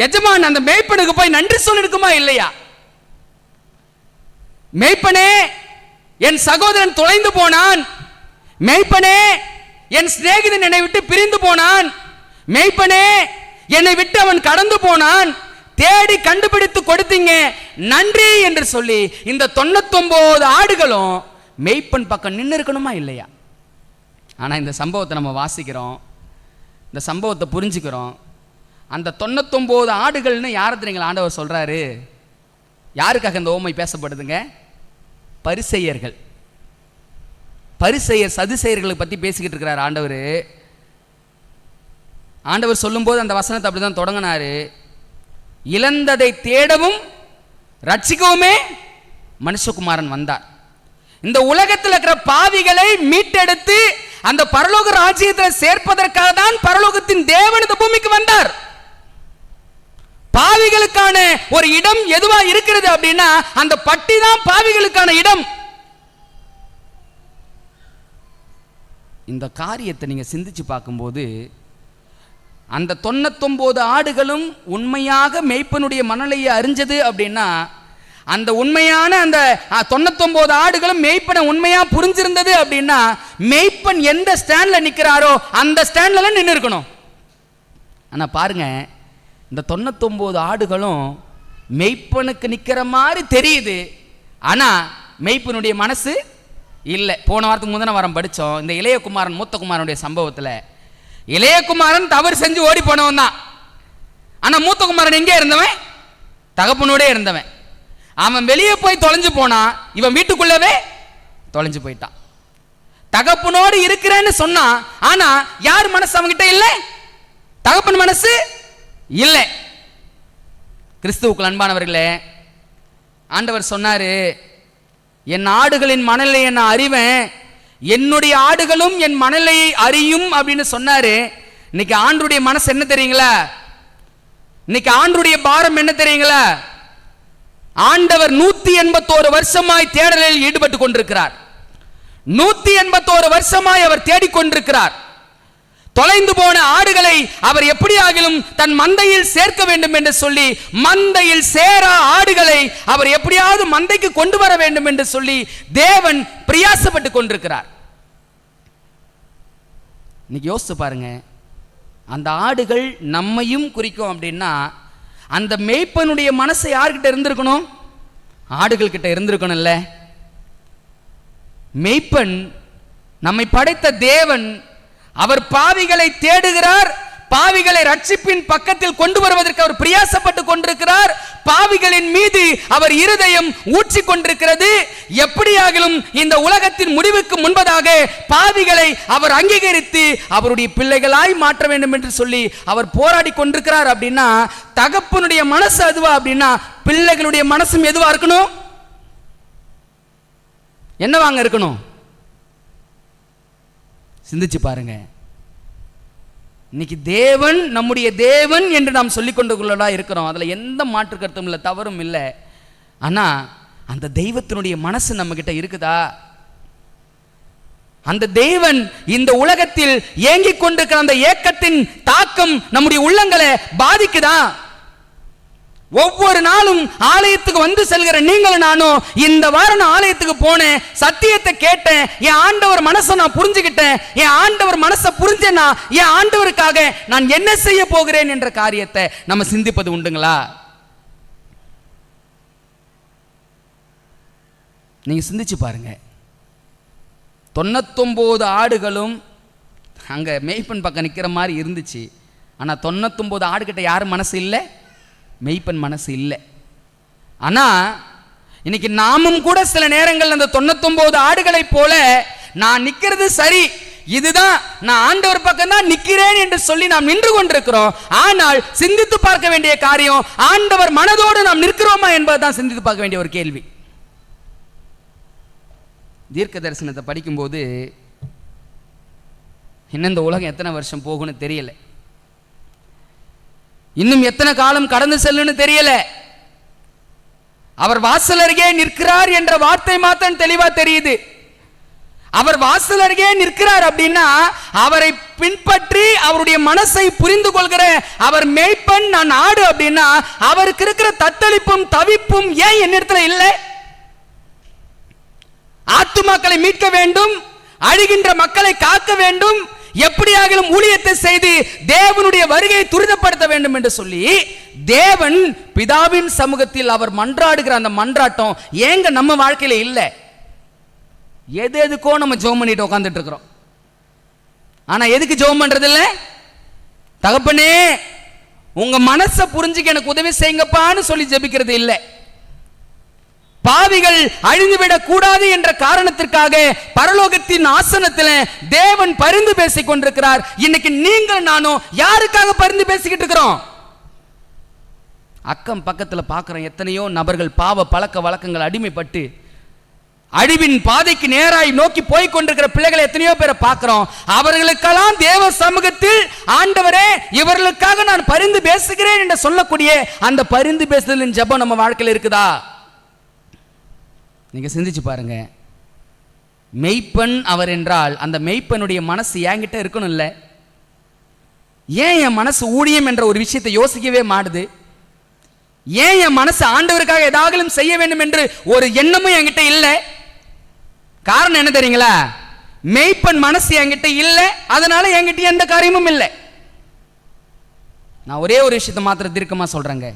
எஜமான் அந்த மெய்ப்பனுக்கு போய் நன்றி சொல்லிருக்குமா இல்லையா? மெய்ப்பனே, என் சகோதரன் தொலைந்து போனான், மெய்ப்பனே, என் சிநேகிதன் என்னை விட்டு பிரிந்து போனான், மெய்ப்பனே, என்னை விட்டு அவன் கடந்து போனான், தேடி கண்டுபிடித்து கொடுத்தீங்க, நன்றி என்று சொல்லி இந்த 99 ஆடுகளும் மெய்ப்பன் பக்கம் நின்று இருக்கணுமா இல்லையா? ஆனா இந்த சம்பவத்தை நம்ம வாசிக்கிறோம், இந்த சம்பவத்தை புரிஞ்சுக்கிறோம். அந்த 99 ஆடுகள்னு யாரை தெரியுங்களா ஆண்டவர் சொல்றாரு? யாருக்காக இந்த ஓமை பேசப்படுதுங்க? பரிசேயர்கள். பரிசேயர் சதுசேயர்களை பத்தி பேசிக்கிட்டு இருக்கிறார் ஆண்டவர். ஆண்டவர் சொல்லும்போது அந்த வசனத்தை அப்படிதான் தொடங்கினாரு. இழந்ததை தேடவும் ரட்சிக்கவுமே மனுஷகுமாரன் வந்தார். இந்த உலகத்தில் இருக்கிற பாவிகளை மீட்டெடுத்து அந்த பரலோக ராஜ்யத்தில் சேர்ப்பதற்காக தான் பரலோகத்தின் தேவன் இந்த பூமிக்கு வந்தார். பாவிகளுக்கான ஒரு இடம் எதுவா இருக்கிறது அப்படின்னா அந்த பட்டி தான் பாவிகளுக்கான இடம். இந்த காரியத்தை நீங்க சிந்திச்சு பார்க்கும்போது அந்த 99 ஆடுகளும் உண்மையாக மெய்ப்பனுடைய மனநிலையை அறிஞ்சது அப்படின்னா அந்த உண்மையான அந்த 99 ஆடுகளும் மெய்ப்பனை உண்மையா புரிஞ்சிருந்தது அப்படின்னா மெய்ப்பன் எந்த ஸ்டாண்ட்ல நிக்கிறாரோ அந்த ஸ்டாண்ட்ல நின்று இருக்கணும். ஆனா பாருங்க, இந்த 99 ஆடுகளும் மெய்ப்பனுக்கு நிக்கிற மாதிரி தெரியுது, ஆனா மெய்ப்பனுடைய மனசு இல்லை. போன வாரத்துக்கு முந்தின வாரம் படித்தோம் இந்த இளையகுமாரன் மூத்த குமாரனுடைய சம்பவத்தில். இளையகுமாரன் தவறு செஞ்சு ஓடி போனவன் தான். ஆனா மூத்த குமாரன் எங்கே இருந்தவன்? தகப்பனோட இருந்தவன். அவன் வெளியே போய் தொலைஞ்சு போனான், இவன் வீட்டுக்குள்ளவே தொலைஞ்சு போயிட்டான். தகப்பனோடு இருக்கிறேன்னு சொன்னா, ஆனா யார் மனசு அவங்கிட்ட இல்லை? தகப்பன் மனசு இல்லை. கிறிஸ்துவுக்குள் அன்பானவர்களே, ஆண்டவர் சொன்னாரு, என் ஆடுகளின் மனநிலையை நான் அறிவேன், என்னுடைய ஆடுகளும் என் மனநிலையை அறியும் அப்படின்னு சொன்னாரு. இன்னைக்கு ஆண்டவருடைய மனசு என்ன தெரியுங்களா? இன்னைக்கு ஆண்டவருடைய பாரம் என்ன தெரியுங்களா? ஆண்டவர் 181 வருஷமாய் தேடலில் ஈடுபட்டு கொண்டிருக்கிறார். 181 வருஷமாய் அவர் தேடிக்கொண்டிருக்கிறார். தொலைந்து போன ஆடுகளை அவர் எப்படியாகிலும் தன் மந்தையில் சேர்க்க வேண்டும் என்று சொல்லி, மந்தையில் சேரா ஆடுகளை அவர் எப்படியாவது மந்தைக்கு கொண்டு வர வேண்டும் என்று சொல்லி தேவன் பிரயாசப்பட்டு கொண்டிருக்கிறார். இன்னைக்கு யோசிச்சு பாருங்க, அந்த ஆடுகள் நம்மையும் குறிக்கும் அப்படின்னா, அந்த மேய்ப்பனுடைய மனசு யார்கிட்ட இருந்திருக்கணும்? ஆடுகள் கிட்ட இருந்திருக்கணும்ல. மேய்ப்பன், நம்மை படைத்த தேவன், அவர் பாவிகளை தேடுகிறார், பாவிகளை ரட்சிப்பின் பக்கத்தில் கொண்டு வருவதற்கு அவர் பிரயாசப்பட்டு கொண்டிருக்கிறார். பாவிகளின் மீது அவர் இருதயம் ஊற்றி கொண்டிருக்கிறது. எப்படியாகிலும் இந்த உலகத்தின் முடிவுக்கு முன்பதாக பாவிகளை அவர் அங்கீகரித்து அவருடைய பிள்ளைகளாய் மாற்ற வேண்டும் என்று சொல்லி அவர் போராடி கொண்டிருக்கிறார். அப்படின்னா தகப்பனுடைய மனசு அதுவா? அப்படின்னா பிள்ளைகளுடைய மனசும் எதுவா இருக்கணும்? என்னவாங்க இருக்கணும்? சிந்திச்சு பாருங்க. இன்னைக்கு தேவன் நம்முடைய தேவன் என்று நாம் சொல்லிக் கொண்டுள்ளதா இருக்கிறோம். அதுல எந்த மாற்று கருத்தும் இல்லை, தவறும் இல்லை. ஆனா அந்த தெய்வத்தினுடைய மனசு நம்ம கிட்ட இருக்குதா? அந்த தேவன் இந்த உலகத்தில் ஏங்கிக் கொண்டிருக்கிற அந்த ஏக்கத்தின் தாக்கம் நம்முடைய உள்ளங்களை பாதிக்குதா? ஒவ்வொரு நாளும் ஆலயத்துக்கு வந்து செல்கிற நீங்களும் நானும், இந்த வாரம் நான் ஆலயத்துக்கு போனேன், சத்தியத்தை கேட்டேன், என் ஆண்டவர் மனசை நான் புரிஞ்சுக்கிட்டேன், என் ஆண்டவர் மனசை புரிஞ்சேன்னா என் ஆண்டவருக்காக நான் என்ன செய்ய போகிறேன் என்ற காரியத்தை நம்ம சிந்திப்பது உண்டுங்களா? நீங்க சிந்திச்சு பாருங்க. 99 ஆடுகளும் அங்க மேய்ப்பன் பக்கம் நிக்கிற மாதிரி இருந்துச்சு. ஆனா 99 ஆடுகிட்ட யாரும் மனசு இல்லை? மெய்ப்பன் மனசு இல்லை. ஆனா இன்னைக்கு நாமும் கூட சில நேரங்கள் அந்த 99 ஆடுகளை போல நான் நிக்கிறது சரி, இதுதான் நான் ஆண்டவர் பக்கம் தான் நிக்கிறேன் என்று சொல்லி நாம் நின்று கொண்டிருக்கிறோம். ஆனால் சிந்தித்து பார்க்க வேண்டிய காரியம், ஆண்டவர் மனதோடு நாம் நிற்கிறோமா என்பதுதான் சிந்தித்து பார்க்க வேண்டிய ஒரு கேள்வி. தீர்க்க தரிசனத்தை படிக்கும்போது இன்னும் இந்த உலகம் எத்தனை வருஷம் போகும்னு தெரியல, இன்னும் எத்தனை காலம் கடந்து செல்லுன்னு தெரியல. அவர் வாசல் அருகே நிற்கிறார் என்ற வார்த்தை மாத்திரம் தெளிவா தெரியுது. அவர் வாசல் அருகே நிற்கிறார் அப்படின்னா அவரை பின்பற்றி அவருடைய மனசை புரிந்து கொள்கிற அவர் மேய்ப்பன், நான் ஆடு அப்படின்னா அவருக்கு இருக்கிற தத்தளிப்பும் தவிப்பும் ஏன் என்னிடத்துல இல்லை? ஆத்துமாக்களை மீட்க வேண்டும், அழுகின்ற மக்களை காக்க வேண்டும், எப்படியாகிலும் ஊழியத்தை செய்து தேவனுடைய வருகையை துரிதப்படுத்த வேண்டும் என்று சொல்லி தேவன் பிதாவின் சமூகத்தில் அவர் மன்றாடுகிற அந்த மன்றாட்டம் ஏங்க நம்ம வாழ்க்கையில இல்லை? எதுக்கோ நம்ம ஜெபம் பண்ணிட்டு உட்கார்ந்துட்டு இருக்கிறோம். ஆனா எதுக்கு ஜெபம் பண்றது இல்லை? தகப்பனே உங்க மனசை புரிஞ்சுக்க எனக்கு உதவி செய்யுங்கப்பான்னு சொல்லி ஜெபிக்கிறது இல்லை. பாவிகள் அழிந்துவிடக் கூடாது என்ற காரணத்திற்காக பரலோகத்தின் ஆசனத்தில் தேவன் பரிந்து பேசிக் கொண்டிருக்கிறார். இன்னைக்கு நீங்கள் நானும் யாருக்காக பரிந்து பேசிக்கிட்டு இருக்கிறோம்? அக்கம் பக்கத்தில் பார்க்கிறோம் எத்தனையோ நபர்கள் பாவ பழக்க வழக்கங்கள் அடிமைப்பட்டு அழிவின் பாதைக்கு நேராய் நோக்கி போய் கொண்டிருக்கிற பிள்ளைகளை எத்தனையோ பேரை பார்க்கிறோம். அவர்களுக்கெல்லாம் தேவ சமூகத்தில் ஆண்டவரே இவர்களுக்காக நான் பரிந்து பேசுகிறேன் என்று சொல்லக்கூடிய அந்த பரிந்து பேசுதலின் ஜெபம் நம்ம வாழ்க்கையில் இருக்குதா? நீங்க சிந்திச்சு பாருங்க. மெய்ப்பன் அவர் என்றால் அந்த மெய்ப்பனுடைய மனசு என்கிட்ட இருக்கணும் இல்லை? ஏன் என் மனசு ஊழியம் என்ற ஒரு விஷயத்தை யோசிக்கவே மாட்டுது? ஏன் என் மனசு ஆண்டவருக்காக ஏதாவது செய்ய வேண்டும் என்று ஒரு எண்ணமும் என்கிட்ட இல்லை? காரணம் என்ன தெரியுங்களா? மெய்ப்பன் மனசு என்கிட்ட இல்லை, அதனால என்கிட்ட எந்த காரியமும் இல்லை. நான் ஒரே ஒரு விஷயத்தை மாத்திரம் தீர்க்கமா சொல்றேங்க.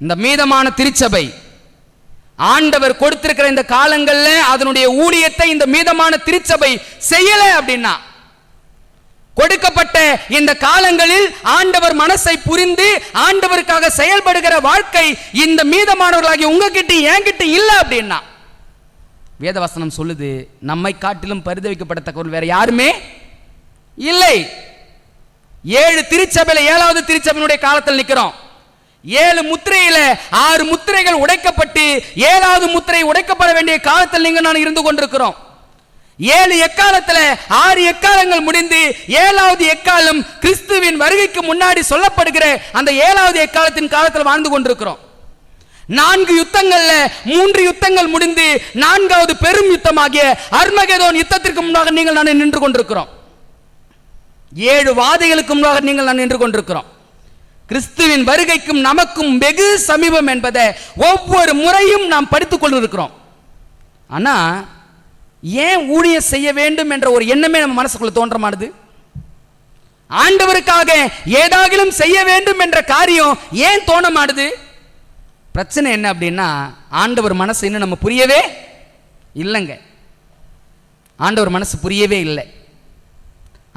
இந்த மீதமான திருச்சபை ஆண்டவர் கொடுத்திருக்கிற இந்த காலங்கள்ல அதனுடைய ஊழியத்தை இந்த மீதமான திருச்சபை செய்யல அப்படின்னா, கொடுக்கப்பட்ட இந்த காலங்களில் ஆண்டவர் மனசை புரிந்து ஆண்டவருக்காக செயல்படுகிற வாழ்க்கை இந்த மீதமானவர்களாகிய உங்ககிட்ட என்கிட்ட இல்லை அப்படின்னா, வேதவசனம் சொல்லுது, நம்மை காட்டிலும் பரிதவிக்கப்படத்தக்கவர்கள் வேற யாருமே இல்லை. 7 திருச்சபையில 7வது திருச்சபையினுடைய காலத்தில் நிற்கிறோம். 7 முத்திரையில 6 முத்திரைகள் உடைக்கப்பட்டு 7வது முத்திரை உடைக்கப்பட வேண்டிய காலத்தில் நீங்க நான் இருந்து கொண்டிருக்கிறோம். 7 எக்காலத்தில் 6 எக்காலங்கள் முடிந்து 7வது எக்காலம் கிறிஸ்துவின் வருகைக்கு முன்னாடி சொல்லப்படுகிற அந்த 7வது எக்காலத்தின் காலத்தில் வாழ்ந்து கொண்டிருக்கிறோம். 4 யுத்தங்கள்ல 3 யுத்தங்கள் முடிந்து 4வது பெரும் யுத்தமாகிய அர்மகெதோன் யுத்தத்திற்கு முன்னாக நீங்கள் நான் நின்று கொண்டிருக்கிறோம். 7 வாதைகளுக்கு முன்னாக நீங்கள் நான் நின்று கொண்டிருக்கிறோம். கிறிஸ்துவின் வருகைக்கும் நமக்கும் வெகு சமீபம் என்பதை ஒவ்வொரு முறையும் நாம் படித்துக் கொண்டிருக்கிறோம். ஆனா ஏன் ஊழியம் செய்ய வேண்டும் என்ற ஒரு எண்ணமே நம்ம மனசுக்குள்ள தோன்றமானது? ஆண்டவருக்காக ஏதாகிலும் செய்ய வேண்டும் என்ற காரியம் ஏன் தோணமானது? பிரச்சனை என்ன அப்படின்னா, ஆண்டவர் மனசு இன்னும் நம்ம புரியவே இல்லைங்க. ஆண்டவர் மனசு புரியவே இல்லை.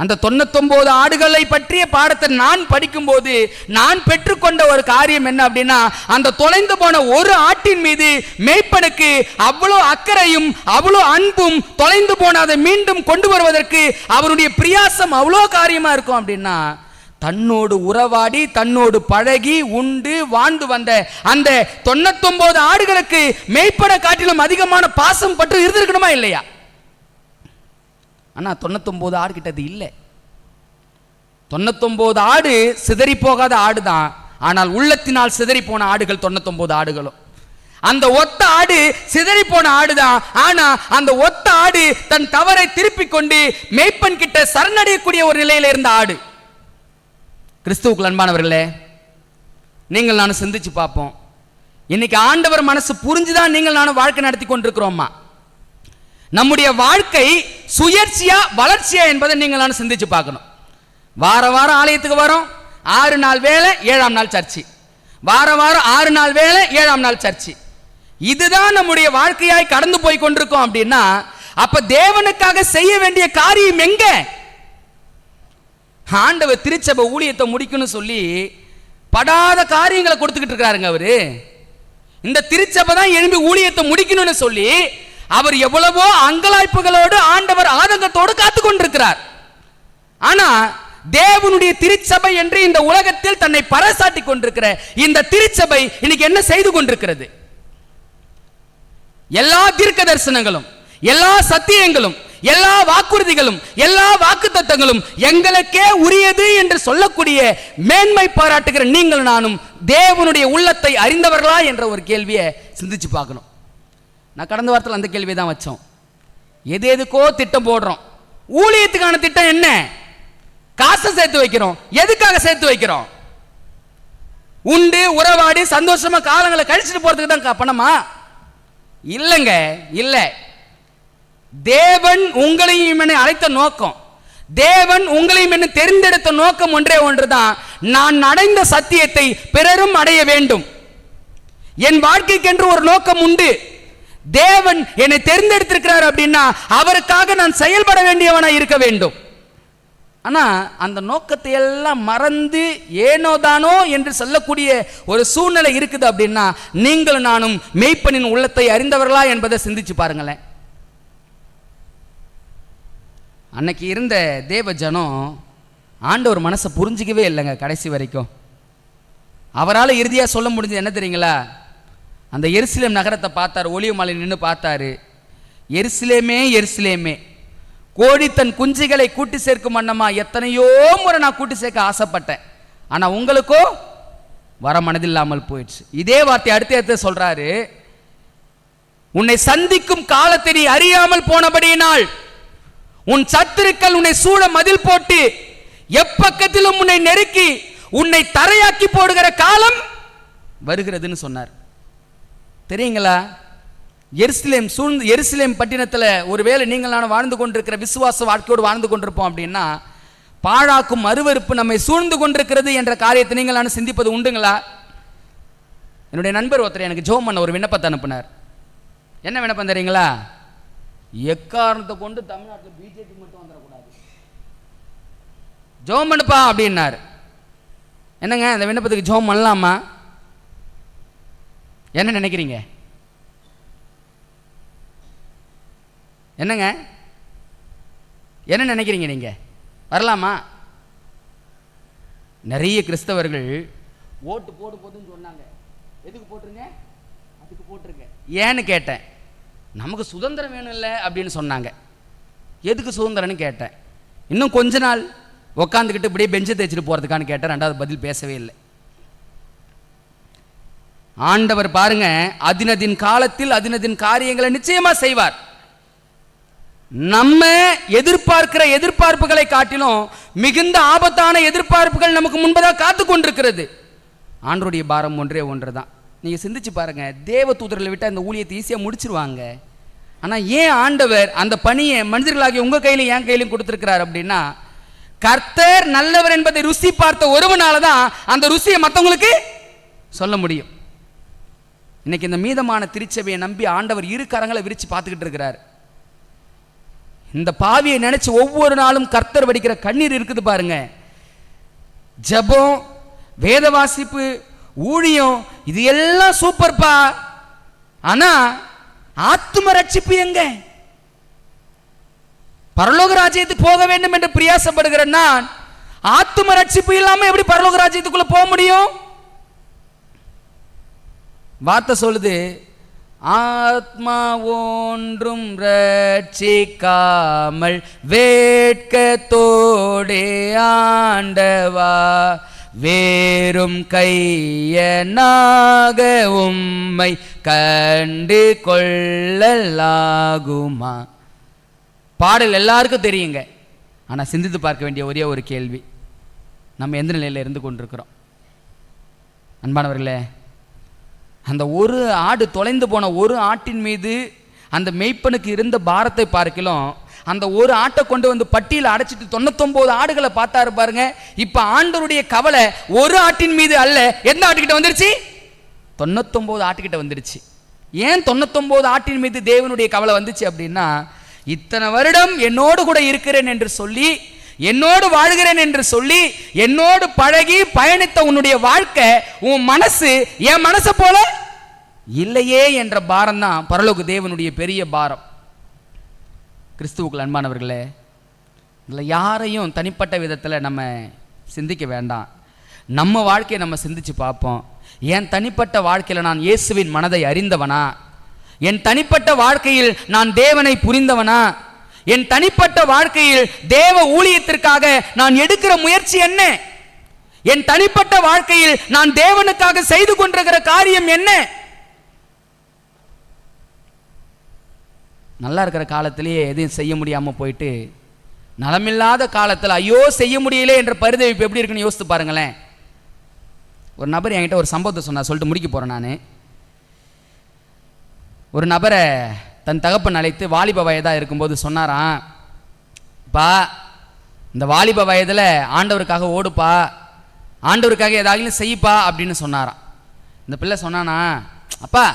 அந்த 99 ஆடுகளை பற்றிய பாடத்தை நான் படிக்கும்போது நான் பெற்றுக்கொண்ட ஒரு காரியம் என்ன அப்படின்னா, அந்த தொலைந்து போன ஒரு ஆட்டின் மீது மேய்ப்பனுக்கு அவ்வளோ அக்கறையும் அவ்வளோ அன்பும், தொலைந்து போன அதை மீண்டும் கொண்டு வருவதற்கு அவருடைய பிரியாசம் அவ்வளோ காரியமா இருக்கும். அப்படின்னா தன்னோடு உறவாடி தன்னோடு பழகி உண்டு வாழ்ந்து வந்த அந்த 99 ஆடுகளுக்கு மேய்ப்பனை காட்டிலும் அதிகமான பாசம் பற்று இருந்திருக்கணுமா இல்லையா? ஆனா 99 ஆடு கிட்டது இல்லை. 99 ஆடு சிதறி போகாத ஆடு தான். ஆனால் உள்ளத்தினால் சிதறி போன ஆடுகள் 99 ஆடுகளும். அந்த ஒத்த ஆடு சிதறி போன ஆடுதான். ஆனா அந்த ஒத்த ஆடு தன் தவறை திருப்பிக் கொண்டு மேய்ப்பன் கிட்ட சரணடையக்கூடிய ஒரு நிலையில இருந்த ஆடு. கிறிஸ்துவுக்குள் அன்பானவர்களே, நீங்கள் நானும் சிந்திச்சு பார்ப்போம். இன்னைக்கு ஆண்டவர் மனசு புரிஞ்சுதான் நீங்கள் நானும் வாழ்க்கை நடத்தி கொண்டிருக்கிறோமா? நம்முடைய வாழ்க்கை சுயற்சியா வளர்ச்சியா என்பதை நீங்கள் நானும் சிந்திச்சு பார்க்கணும். வாரம் ஆலயத்துக்கு வரோம், 6 நாள் வேலை 7ஆம் நாள் சர்ச்சு. வாரம் 6 நாள் வேலை 7ஆம் நாள் சர்ச்சு. இதுதான் நம்முடைய வாழ்க்கையாய் கடந்து போய் கொண்டிருக்கோம். அப்படின்னா அப்ப தேவனுக்காக செய்ய வேண்டிய காரியம் எங்க? ஆண்டவர் திருச்சபை ஊழியத்தை முடிக்கணும் சொல்லி படாத காரியங்களை கொடுத்துக்கிட்டு இருக்காருங்க. அவரு இந்த திருச்சபை தான் எழும்பி ஊழியத்தை முடிக்கணும்னு சொல்லி அவர் எவ்வளவோ அங்கலாய்ப்புகளோடு ஆண்டவர் ஆதங்கத்தோடு காத்து கொண்டிருக்கிறார். ஆனா தேவனுடைய திருச்சபை என்று இந்த உலகத்தில் தன்னை பறைசாட்டி கொண்டிருக்கிற இந்த திருச்சபை இன்னைக்கு என்ன செய்து கொண்டிருக்கிறது? எல்லா தீர்க்க தரிசனங்களும், எல்லா சத்தியங்களும், எல்லா வாக்குறுதிகளும், எல்லா வாக்குத்தத்தங்களும் எங்களுக்கே உரியது என்று சொல்லக்கூடிய மேன்மை பாராட்டுகிற நீங்கள் நானும் தேவனுடைய உள்ளத்தை அறிந்தவர்களா என்ற ஒரு கேள்வியை சிந்திச்சு பார்க்கணும். நான் கடந்த வாரத்தில் அந்த கேள்வியை தான் வச்சோம். எதுக்கோ திட்டம் போடுறோம். ஊழியத்துக்கான திட்டம் என்ன? காசை சேர்த்து வைக்கிறோம். எதுக்காக சேர்த்து வைக்கிறோம்? உண்டு உறவாடி சந்தோஷமா காலங்களை கழிச்சுட்டு போறதுக்கு தான் பணமா? இல்லைங்க, இல்ல. தேவன் உங்களையும் என்னை அழைத்த நோக்கம், தேவன் உங்களையும் என்னை தெரிந்தெடுத்த நோக்கம் ஒன்றே ஒன்றுதான். நான் அடைந்த சத்தியத்தை பிறரும் அடைய வேண்டும். என் வாழ்க்கைக்கென்று ஒரு நோக்கம் உண்டு. தேவன் என்னை தெரிந்தெடுத்திருக்கிறார் அப்படின்னா அவருக்காக நான் செயல்பட வேண்டியவனா இருக்க வேண்டும். ஆனா அந்த நோக்கத்தை எல்லாம் மறந்து ஏனோதானோ என்று சொல்லக்கூடிய ஒரு சூழ்நிலை இருக்குது. அப்படின்னா நீங்களும் நானும் மேய்ப்பனின் உள்ளத்தை அறிந்தவர்களா என்பதை சிந்திச்சு பாருங்களேன். அன்னைக்கு இருந்த தேவ ஜனம் ஆண்டவர் மனசை புரிஞ்சிக்கவே இல்லைங்க கடைசி வரைக்கும். அவரால் இறுதியா சொல்ல முடிஞ்சது என்ன தெரியுங்களா? அந்த எருசலேம் நகரத்தை பார்த்தார், ஒலிவ மலை நின்று பார்த்தாரு. எருசலேமே எருசலேமே, கோழி தன் குஞ்சுகளை கூட்டி சேர்க்கும் வண்ணமா எத்தனையோ முறை நான் கூட்டி சேர்க்க ஆசைப்பட்டேன், ஆனா உங்களுக்கோ வர மனதில்லாமல் போயிடுச்சு. இதே வார்த்தை அடுத்த சொல்றாரு, உன்னை சந்திக்கும் காலத்தை நீ அறியாமல் போனபடியினால் உன் சத்துருக்கள் உன்னை சூழ மதில் போட்டு எப்பக்கத்திலும் உன்னை நெருக்கி உன்னை தரையாக்கி போடுகிற காலம் வருகிறதுன்னு சொன்னார். தெரியுங்களா? எருசலேம் பட்டினத்தில் ஒருவேளை நீங்கள் நான் வாழ்ந்து கொண்டிருக்கிற விசுவாச வாழ்க்கையோடு வாழ்ந்து கொண்டிருப்போம் அப்படின்னா பாழாக்கும் அருவருப்பு நம்மை சூழ்ந்து கொண்டிருக்கிறது என்ற காரியத்தை நீங்கள் நான் சிந்திப்பது உண்டுங்களா? என்னுடைய நண்பர் ஒருத்தர் எனக்கு ஜோம் பண்ண ஒரு விண்ணப்பத்தை அனுப்பினார். என்ன விண்ணப்பம் தெரியுங்களா? எக்காரணத்தை கொண்டு தமிழ்நாட்டில் பிஜேபி மட்டும் வந்துடக்கூடாது, ஜோம் பண்ணுப்பா அப்படின்னாரு. என்னங்க அந்த விண்ணப்பத்துக்கு ஜோம் பண்ணலாமா? என்ன நினைக்கிறீங்க? என்னங்க, என்ன நினைக்கிறீங்க நீங்க? வரலாமா? நிறைய கிறிஸ்தவர்கள் ஓட்டு போடு போதுன்னு சொன்னாங்க. எதுக்கு போட்டுருங்க? அதுக்கு போட்டிருங்க. ஏன்னு கேட்டேன். நமக்கு சுதந்திரம் வேணும் இல்லை அப்படின்னு சொன்னாங்க. எதுக்கு சுதந்திரம்னு கேட்டேன். இன்னும் கொஞ்ச நாள் உக்காந்துக்கிட்டு இப்படியே பெஞ்சை தேய்ச்சிட்டு போகிறதுக்கான்னு கேட்டேன். ரெண்டாவது பதில் பேசவே இல்லை. ஆண்டவர் பாருங்க, அதினதின் காலத்தில் அதினதின் காரியங்களை நிச்சயமா செய்வார். நம்ம எதிர்பார்க்கிற எதிர்பார்ப்புகளை காட்டிலும் மிகுந்த ஆபத்தான எதிர்பார்ப்புகள் நமக்கு முன்பதாக காத்து கொண்டிருக்கிறது. ஆண்டவருடைய பாரம் ஒன்றே ஒன்று தான். நீங்க சிந்திச்சு பாருங்க, தேவ தூதர்களை விட்டு அந்த ஊழியத்தை ஈஸியாக முடிச்சிருவாங்க. ஆனால் ஏன் ஆண்டவர் அந்த பணியை மனிதர்களாகி உங்க கையிலும் என் கையிலும் கொடுத்திருக்கிறார் அப்படின்னா, கர்த்தர் நல்லவர் என்பதை ருசி பார்த்த ஒருவனால தான் அந்த ருசியை மற்றவங்களுக்கு சொல்ல முடியும். இன்னைக்கு இந்த மீதமான திருச்சபையை நம்பி ஆண்டவர் இரு கரங்களை விரிச்சு பார்த்துக்கிட்டு இருக்கிறார். இந்த பாவியை நினைச்சு ஒவ்வொரு நாளும் கர்த்தர் வடிக்கிற கண்ணீர் இருக்குது பாருங்க. ஜெபம், வேத வாசிப்பு, ஊழியம், இது எல்லாம் சூப்பர்ப்பா. ஆனா ஆத்தும ரட்சிப்பு எங்க? பரலோக ராஜ்யத்துக்கு போக வேண்டும் என்று பிரயாசப்படுகிற நான் ஆத்தும ரட்சிப்பு இல்லாம எப்படி பரலோக ராஜ்யத்துக்குள்ள போக முடியும்? வார்த்தை சொல்லுது, ஆத்மா ஒன்றும் ரட்சிக்காமல் வேட்கத்தோடே ஆண்டவா வேறும் கையனாக உம்மை கண்டு கொள்ளலாகுமா? பாடல் எல்லாருக்கும் தெரியுங்க. ஆனால் சிந்தித்து பார்க்க வேண்டிய ஒரே ஒரு கேள்வி, நம்ம எந்த நிலையில் இருந்து கொண்டிருக்கிறோம்? அன்பானவர்களே, அந்த ஒரு ஆடு, தொலைந்து போன ஒரு ஆட்டின் மீது அந்த மெய்ப்பனுக்கு இருந்த பாரத்தை பார்க்கலாம். அந்த ஒரு ஆட்டை கொண்டு வந்து பட்டியல அடைச்சிட்டு 99 ஆடுகளை பார்த்தாரு பாருங்க. இப்ப ஆண்டவருடைய கவலை ஒரு ஆட்டின் மீது அல்ல. எந்த ஆட்டுக்கிட்ட வந்துருச்சு? 99 ஆட்டுக்கிட்ட வந்துருச்சு. ஏன் 99 ஆட்டின் மீது தேவனுடைய கவலை வந்துச்சு அப்படின்னா, இத்தனை வருடம் என்னோடு கூட இருக்கிறேன் என்று சொல்லி, என்னோடு வாழ்கிறேன் என்று சொல்லி, என்னோடு பழகி பயணித்த உன்னுடைய வாழ்க்கை, உன் மனசு என் மனசை போல இல்லையே என்ற பாரம் தான் பரலோக தேவனுடைய பெரிய பாரம். கிறிஸ்துவுக்குள் அன்பானவர்களே, இதில் யாரையும் தனிப்பட்ட விதத்தில் நம்ம சிந்திக்க வேண்டாம். நம்ம வாழ்க்கையை நம்ம சிந்திச்சு பார்ப்போம். என் தனிப்பட்ட வாழ்க்கையில் நான் இயேசுவின் மனதை அறிந்தவனா? என் தனிப்பட்ட வாழ்க்கையில் நான் தேவனை புரிந்தவனா? என் தனிப்பட்ட வாழ்க்கையில் தேவ ஊழியத்திற்காக நான் எடுக்கிற முயற்சி என்ன? என் தனிப்பட்ட வாழ்க்கையில் நான் தேவனுக்காக செய்து கொண்டிருக்கிற காரியம் என்ன? நல்லா இருக்கிற காலத்திலேயே எதையும் செய்ய முடியாமல் போயிட்டு, நலமில்லாத காலத்தில் ஐயோ செய்ய முடியல என்ற பரிதவிப்பு எப்படி இருக்குன்னு யோசித்து பாருங்களேன். ஒரு நபர் என்கிட்ட ஒரு சம்பவத்தை சொன்னா, சொல்லிட்டு முடிக்க போகிறேன் நான். ஒரு நபரை தன் தகப்பன் அழைத்து வாலிப வயதாக இருக்கும்போது சொன்னாராம், பா இந்த வாலிப வயதில் ஆண்டவருக்காக ஓடுப்பா, ஆண்டவருக்காக ஏதாவது செய்யப்பா அப்படின்னு சொன்னாராம். இந்த பிள்ளை சொன்னானா, அப்பா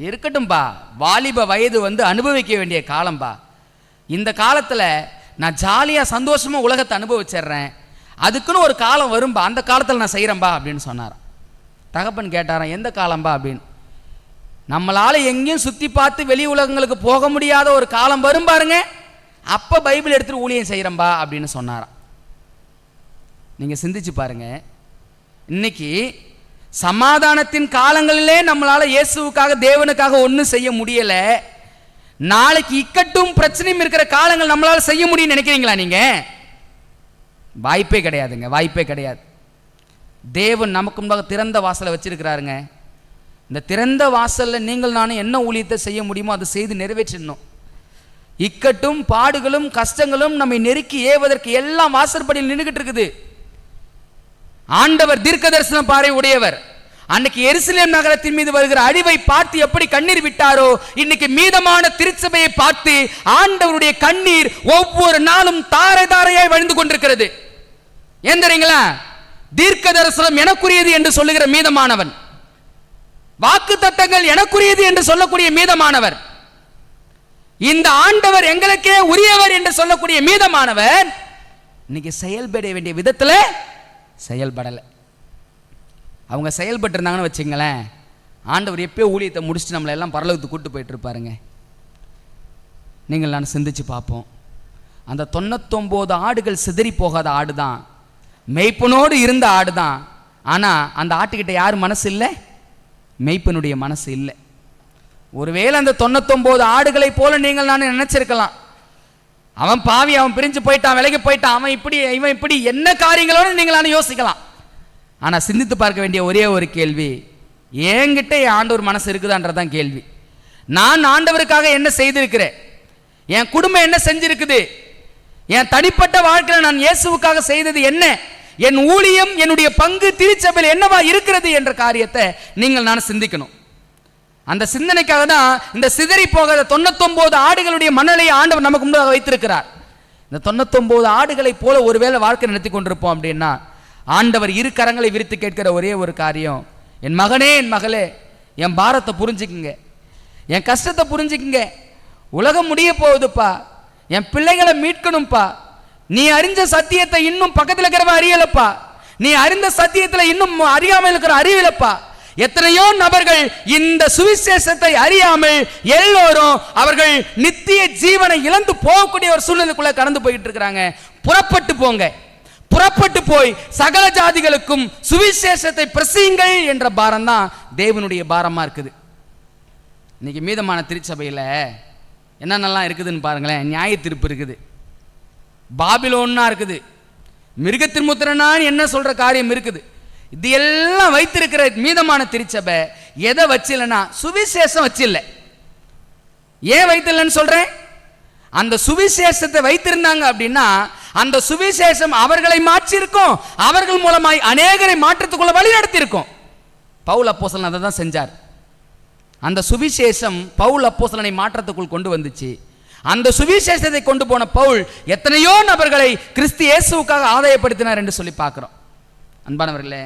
இருக்கட்டும்பா, வாலிப வயது அனுபவிக்க வேண்டிய காலம்பா, இந்த காலத்தில் நான் ஜாலியாக சந்தோஷமாக உலகத்தை அனுபவிச்சிட்றேன், அதுக்குன்னு ஒரு காலம் வரும்பா, அந்த காலத்தில் நான் செய்கிறேன்பா அப்படின்னு சொன்னாராம். தகப்பன் கேட்டாராம், எந்த காலம்பா அப்படின்னு. நம்மளால எங்கேயும் சுற்றி பார்த்து வெளி உலகங்களுக்கு போக முடியாத ஒரு காலம் வரும் பாருங்க, அப்போ பைபிள் எடுத்துட்டு ஊழியம் செய்கிறம்பா அப்படின்னு சொன்னாராம். நீங்கள் சிந்திச்சு பாருங்க, இன்னைக்கு சமாதானத்தின் காலங்களிலே நம்மளால இயேசுவுக்காக தேவனுக்காக ஒன்றும் செய்ய முடியல. நாளைக்கு இக்கட்டும் பிரச்சனையும் இருக்கிற காலங்கள் நம்மளால செய்ய முடியும்னு நினைக்கிறீங்களா நீங்க? வாய்ப்பே கிடையாதுங்க, வாய்ப்பே கிடையாது. தேவன் நமக்கு முன்பாக திறந்த வாசலை வச்சிருக்கிறாருங்க. இந்த திறந்த வாசல்ல நீங்கள் நானும் என்ன ஊழியத்தை செய்ய முடியுமோ அதை செய்து நிறைவேற்றணும். இக்கட்டும் பாடுகளும் கஷ்டங்களும் நம்மை நெருக்கி ஏவதற்கு எல்லாம் வாசற்படியில் நின்றுகிட்டு இருக்குது. ஆண்டவர் தீர்க்க தரிசன பார்வை உடையவர். அன்னைக்கு எருசலேம் நகரத்தின் மீது வருகிற அழிவை பார்த்து எப்படி கண்ணீர் விட்டாரோ, இன்னைக்கு மீதமான திருச்சபையை பார்த்து ஆண்டவருடைய கண்ணீர் ஒவ்வொரு நாளும் தாரை தாரையாய் வழிந்து கொண்டிருக்கிறது. ஏன் தெரியுங்களா? தீர்க்க தரிசனம் எனக்குரியது என்று சொல்லுகிற மீதமானவன், வாக்கு தத்தங்கள் எனக்குரியது என்று சொல்லக்கூடிய மீதமானவர், இந்த ஆண்டவர் எங்களுக்கே உரியவர் என்று சொல்லக்கூடிய மீதமானவர் இன்னைக்கு செயல்பட வேண்டிய விதத்தில் செயல்படலை. அவங்க செயல்பட்டு இருந்தாங்கன்னு வச்சுங்களேன், ஆண்டவர் எப்பயோ ஊழியத்தை முடிச்சுட்டு நம்மளை எல்லாம் பரலோகத்துக்கு கூட்டு போயிட்டு இருப்பாருங்க. நீங்கள் நான் சிந்திச்சு பார்ப்போம். அந்த 99 ஆடுகள் சிதறி போகாத ஆடு தான், மெய்ப்பனோடு இருந்த ஆடு தான். ஆனால் அந்த ஆட்டுக்கிட்ட யார் மனசு இல்லை? மெய்ப்பனுடைய மனசு இல்லை. ஒருவேளை அந்த 99 ஆடுகளை போல நீங்கள் நான் நினைச்சிருக்கலாம். அவன் பாவி, அவன் பிரிஞ்சு போயிட்டான், விலகி போயிட்டான், அவன் இப்படி இவன் இப்படி, என்ன காரியங்களோடு நீங்கள் யோசிக்கலாம். ஆனால் சிந்தித்து பார்க்க வேண்டிய ஒரே ஒரு கேள்வி, என்கிட்ட என் ஆண்டவர் மனசு இருக்குதான்றதான் கேள்வி. நான் ஆண்டவருக்காக என்ன செய்திருக்கிறேன்? என் குடும்பம் என்ன செஞ்சிருக்குது? என் தனிப்பட்ட வாழ்க்கையில் நான் இயேசுவுக்காக செய்தது என்ன? என் ஊழியம், என்னுடைய பங்கு திருச்சபையில் என்னவா இருக்கிறது என்ற காரியத்தை நீங்கள் நான் சிந்திக்கணும். அந்த சிந்தனைக்காக தான் இந்த சிதறி போகாத 99 ஆடுகளுடைய மணலையை ஆண்டவர் நமக்கு முன்னாக வைத்திருக்கிறார். இந்த 99 ஆடுகளை போல ஒருவேளை வாழ்க்கை நடத்தி கொண்டிருப்போம் அப்படின்னா, ஆண்டவர் இரு கரங்களை விரித்து கேட்கிற ஒரே ஒரு காரியம், என் மகனே, என் மகளே, என் பாரத்தை புரிஞ்சுக்குங்க, என் கஷ்டத்தை புரிஞ்சுக்குங்க. உலகம் முடிய போகுதுப்பா, என் பிள்ளைகளை மீட்கணும்ப்பா. நீ அறிஞ்ச சத்தியத்தை இன்னும் பக்கத்தில் இருக்கிறவன் அறியலப்பா, நீ அறிந்த சத்தியத்தில் இன்னும் அறியாமல் இருக்கிற அறிவிலப்பா. எத்தனையோ நபர்கள் இந்த சுவிசேஷத்தை அறியாமல் எல்லோரும் அவர்கள் நித்திய ஜீவனை இழந்து போகக்கூடிய ஒரு சூழ்நிலைக்குள்ள கடந்து போயிட்டு இருக்கிறாங்க. புறப்பட்டு போங்க, புறப்பட்டு போய் சகல ஜாதிகளுக்கும் சுவிசேஷத்தை பிரசியுங்கள் என்ற பாரம் தான் தேவனுடைய பாரமா இருக்குது. இன்னைக்கு மீதமான திருச்சபையில் என்னென்னலாம் இருக்குதுன்னு பாருங்களேன். நியாய தீர்ப்பு இருக்குது, பாபிலோன்னா இருக்குது, மிருகத்தின்முத்திரனான்னு என்ன சொல்ற காரியம் இருக்குது. இது எல்லாம் வைத்திருக்கிற மீதமான திருச்சபை எதை வச்சில்லைன்னா சுவிசேஷம் வச்சில்லை. ஏன் வைத்தில்லைன்னு சொல்றேன்? அந்த சுவிசேஷத்தை வைத்திருந்தாங்க அப்படின்னா அந்த சுவிசேஷம் அவர்களை மாற்றிருக்கும், அவர்கள் மூலமாய் அநேகரை மாற்றத்துக்குள்ள வழி நடத்தியிருக்கும். பவுல் அப்போஸ்தலன் அதை தான் செஞ்சார். அந்த சுவிசேஷம் பவுல் அப்போஸ்தலனை மாற்றத்துக்குள் கொண்டு வந்துச்சு. அந்த சுவிசேஷத்தை கொண்டு போன பவுல் எத்தனையோ நபர்களை கிறிஸ்து இயேசுவுக்காக ஆதாயப்படுத்தினார் என்று சொல்லி பார்க்கிறோம். அன்பானவர்களே,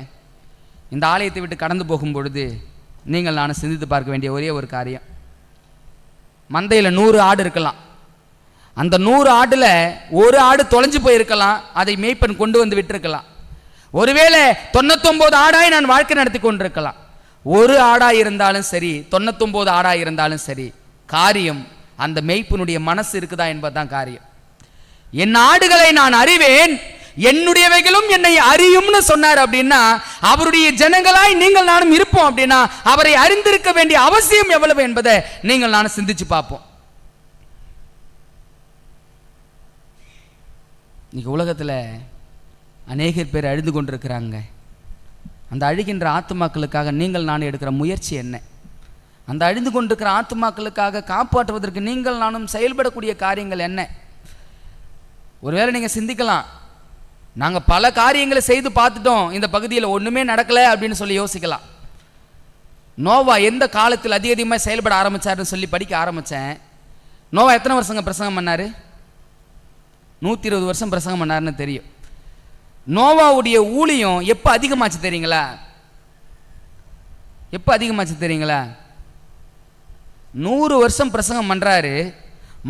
இந்த ஆலயத்தை விட்டு கடந்து போகும் பொழுது நீங்கள் நான் சிந்தித்து பார்க்க வேண்டிய ஒரே ஒரு காரியம், மந்தையில் 100 ஆடு இருக்கலாம். அந்த 100 ஆடுல ஒரு ஆடு தொலைஞ்சு போயிருக்கலாம், அதை மேய்ப்பன் கொண்டு வந்து விட்டிருக்கலாம். ஒருவேளை 99 ஆடாய் நான் வாழ்க்கை நடத்தி கொண்டிருக்கலாம். ஒரு ஆடாய் இருந்தாலும் சரி, 99 ஆடாய் இருந்தாலும் சரி, காரியம் அந்த மேய்ப்பனுடைய மனசு இருக்குதா என்பதுதான் காரியம். என் ஆடுகளை நான் அறிவேன், என்னுடையவைகளும் என்னை அறியும்னு சொன்னார். அப்படின்னா அவருடைய ஜனங்களாய் நீங்கள் நானும் இருப்போம் அப்படின்னா அவரை அறிந்திருக்க வேண்டிய அவசியம் எவ்வளவு என்பதை நீங்கள் நானும் சிந்திச்சு பார்ப்போம். இன்னைக்கு உலகத்தில் அநேக பேர் அழிந்து கொண்டிருக்கிறாங்க. அந்த அழுகின்ற ஆத்துமாக்களுக்காக நீங்கள் நான் எடுக்கிற முயற்சி என்ன? அந்த அழிந்து கொண்டிருக்கிற ஆத்துமாக்களுக்காக காப்பாற்றுவதற்கு நீங்கள் நானும் செயல்படக்கூடிய காரியங்கள் என்ன? ஒருவேளை நீங்கள் சிந்திக்கலாம், நாங்கள் பல காரியங்களை செய்து பார்த்துட்டோம், இந்த பகுதியில் ஒன்றுமே நடக்கலை அப்படின்னு சொல்லி யோசிக்கலாம். நோவா எந்த காலத்தில் அதிகமாக செயல்பட ஆரம்பித்தார்னு சொல்லி படிக்க ஆரம்பித்தேன். நோவா எத்தனை வருஷங்க பிரசங்கம் பண்ணார்? 120 வருஷம் பிரசங்கம் பண்ணாருன்னு தெரியும். நோவாவுடைய ஊழியம் எப்போ அதிகமாச்சு தெரியுங்களா? எப்போ அதிகமாச்சு தெரியுங்களா? 100 வருஷம் பிரசங்கம் பண்ணுறாரு,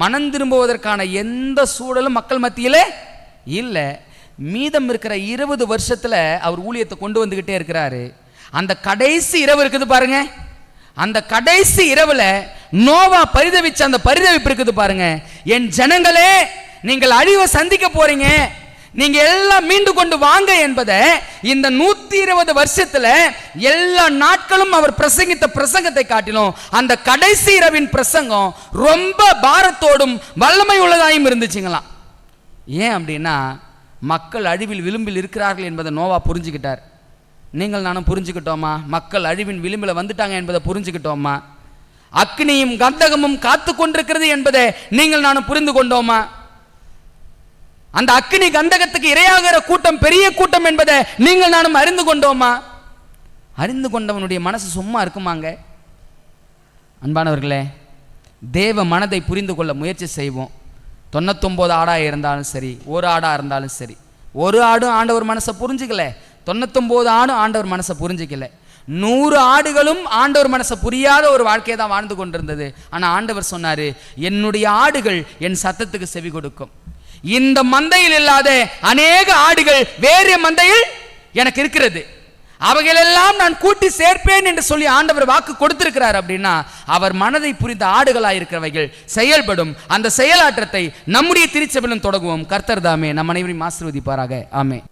மனம் திரும்புவதற்கான எந்த சூழலும் மக்கள் மத்தியில் இல்லை. மீதம் இருக்கிற 20 வருஷத்தில் அவர் ஊழியத்தை கொண்டு வந்துக்கிட்டே இருக்கிறாரு. அந்த கடைசி இரவு இருக்குது பாருங்க, அந்த கடைசி இரவில் நோவா பரிதவிச்ச அந்த பரிதவிப்பு இருக்குது பாருங்க. என் ஜனங்களே, நீங்கள் அழிவை சந்திக்க போறீங்க, நீங்க எல்லாம் மீண்டு கொண்டு வாங்க என்பதை இந்த 120 வருஷத்துல எல்லா நாட்களும் அவர் பிரசங்கித்த பிரசங்கத்தை காட்டிலும் அந்த கடைசி இரவின் பிரசங்கம் ரொம்ப பாரத்தோடும் வல்லமை உள்ளதாயும் இருந்துச்சுங்களாம். ஏன் அப்படின்னா மக்கள் அழிவில் விளிம்பில் இருக்கிறார்கள் என்பதை நோவா புரிஞ்சுக்கிட்டார். நீங்கள் நானும் புரிஞ்சுக்கிட்டோமா? மக்கள் அழிவின் விளிம்பில் வந்துட்டாங்க என்பதை புரிஞ்சுக்கிட்டோமா? அக்னியும் கந்தகமும் காத்து கொண்டிருக்கிறது என்பதை நீங்கள் நானும் புரிந்து கொண்டோமா? அந்த அக்னி கந்தகத்துக்கு இரையாகிற கூட்டம் பெரிய கூட்டம் என்பதை நீங்கள் நானும் அறிந்து கொண்டோமா? அறிந்து கொண்டவனுடைய மனசு சும்மா இருக்குமாங்க? அன்பானவர்களே, தேவ மனதை புரிந்து கொள்ள முயற்சி செய்வோம். 99 ஆடாக இருந்தாலும் சரி, ஒரு ஆடாக இருந்தாலும் சரி, ஒரு ஆடும் ஆண்டவர் மனசை புரிஞ்சுக்கல, 99 ஆடும் ஆண்டவர் மனசை புரிஞ்சுக்கல. 100 ஆடுகளும் ஆண்டவர் மனசை புரியாத ஒரு வாழ்க்கையை தான் வாழ்ந்து கொண்டிருந்தது. ஆனால் ஆண்டவர் சொன்னார், என்னுடைய ஆடுகள் என் சத்தத்துக்கு செவி கொடுக்கும். இந்த மந்தையில் இல்லாத அநேக ஆடுகள் வேறு மந்தையில் எனக்கு இருக்கிறது. அவைகளெல்லாம் நான் கூட்டி சேர்ப்பேன் என்று சொல்லி ஆண்டவர் வாக்கு கொடுத்திருக்கிறார் அப்படின்னா அவர் மனதை புரிந்த ஆடுகளாய் இருக்கிறவைகள் செயல்படும். அந்த செயலாற்றத்தை நம்முடைய திருச்சபையிலும் தொடங்குவோம். கர்த்தர் தாமே நம் அனைவரையும் ஆசீர்வதிப்பாராக. ஆமென்.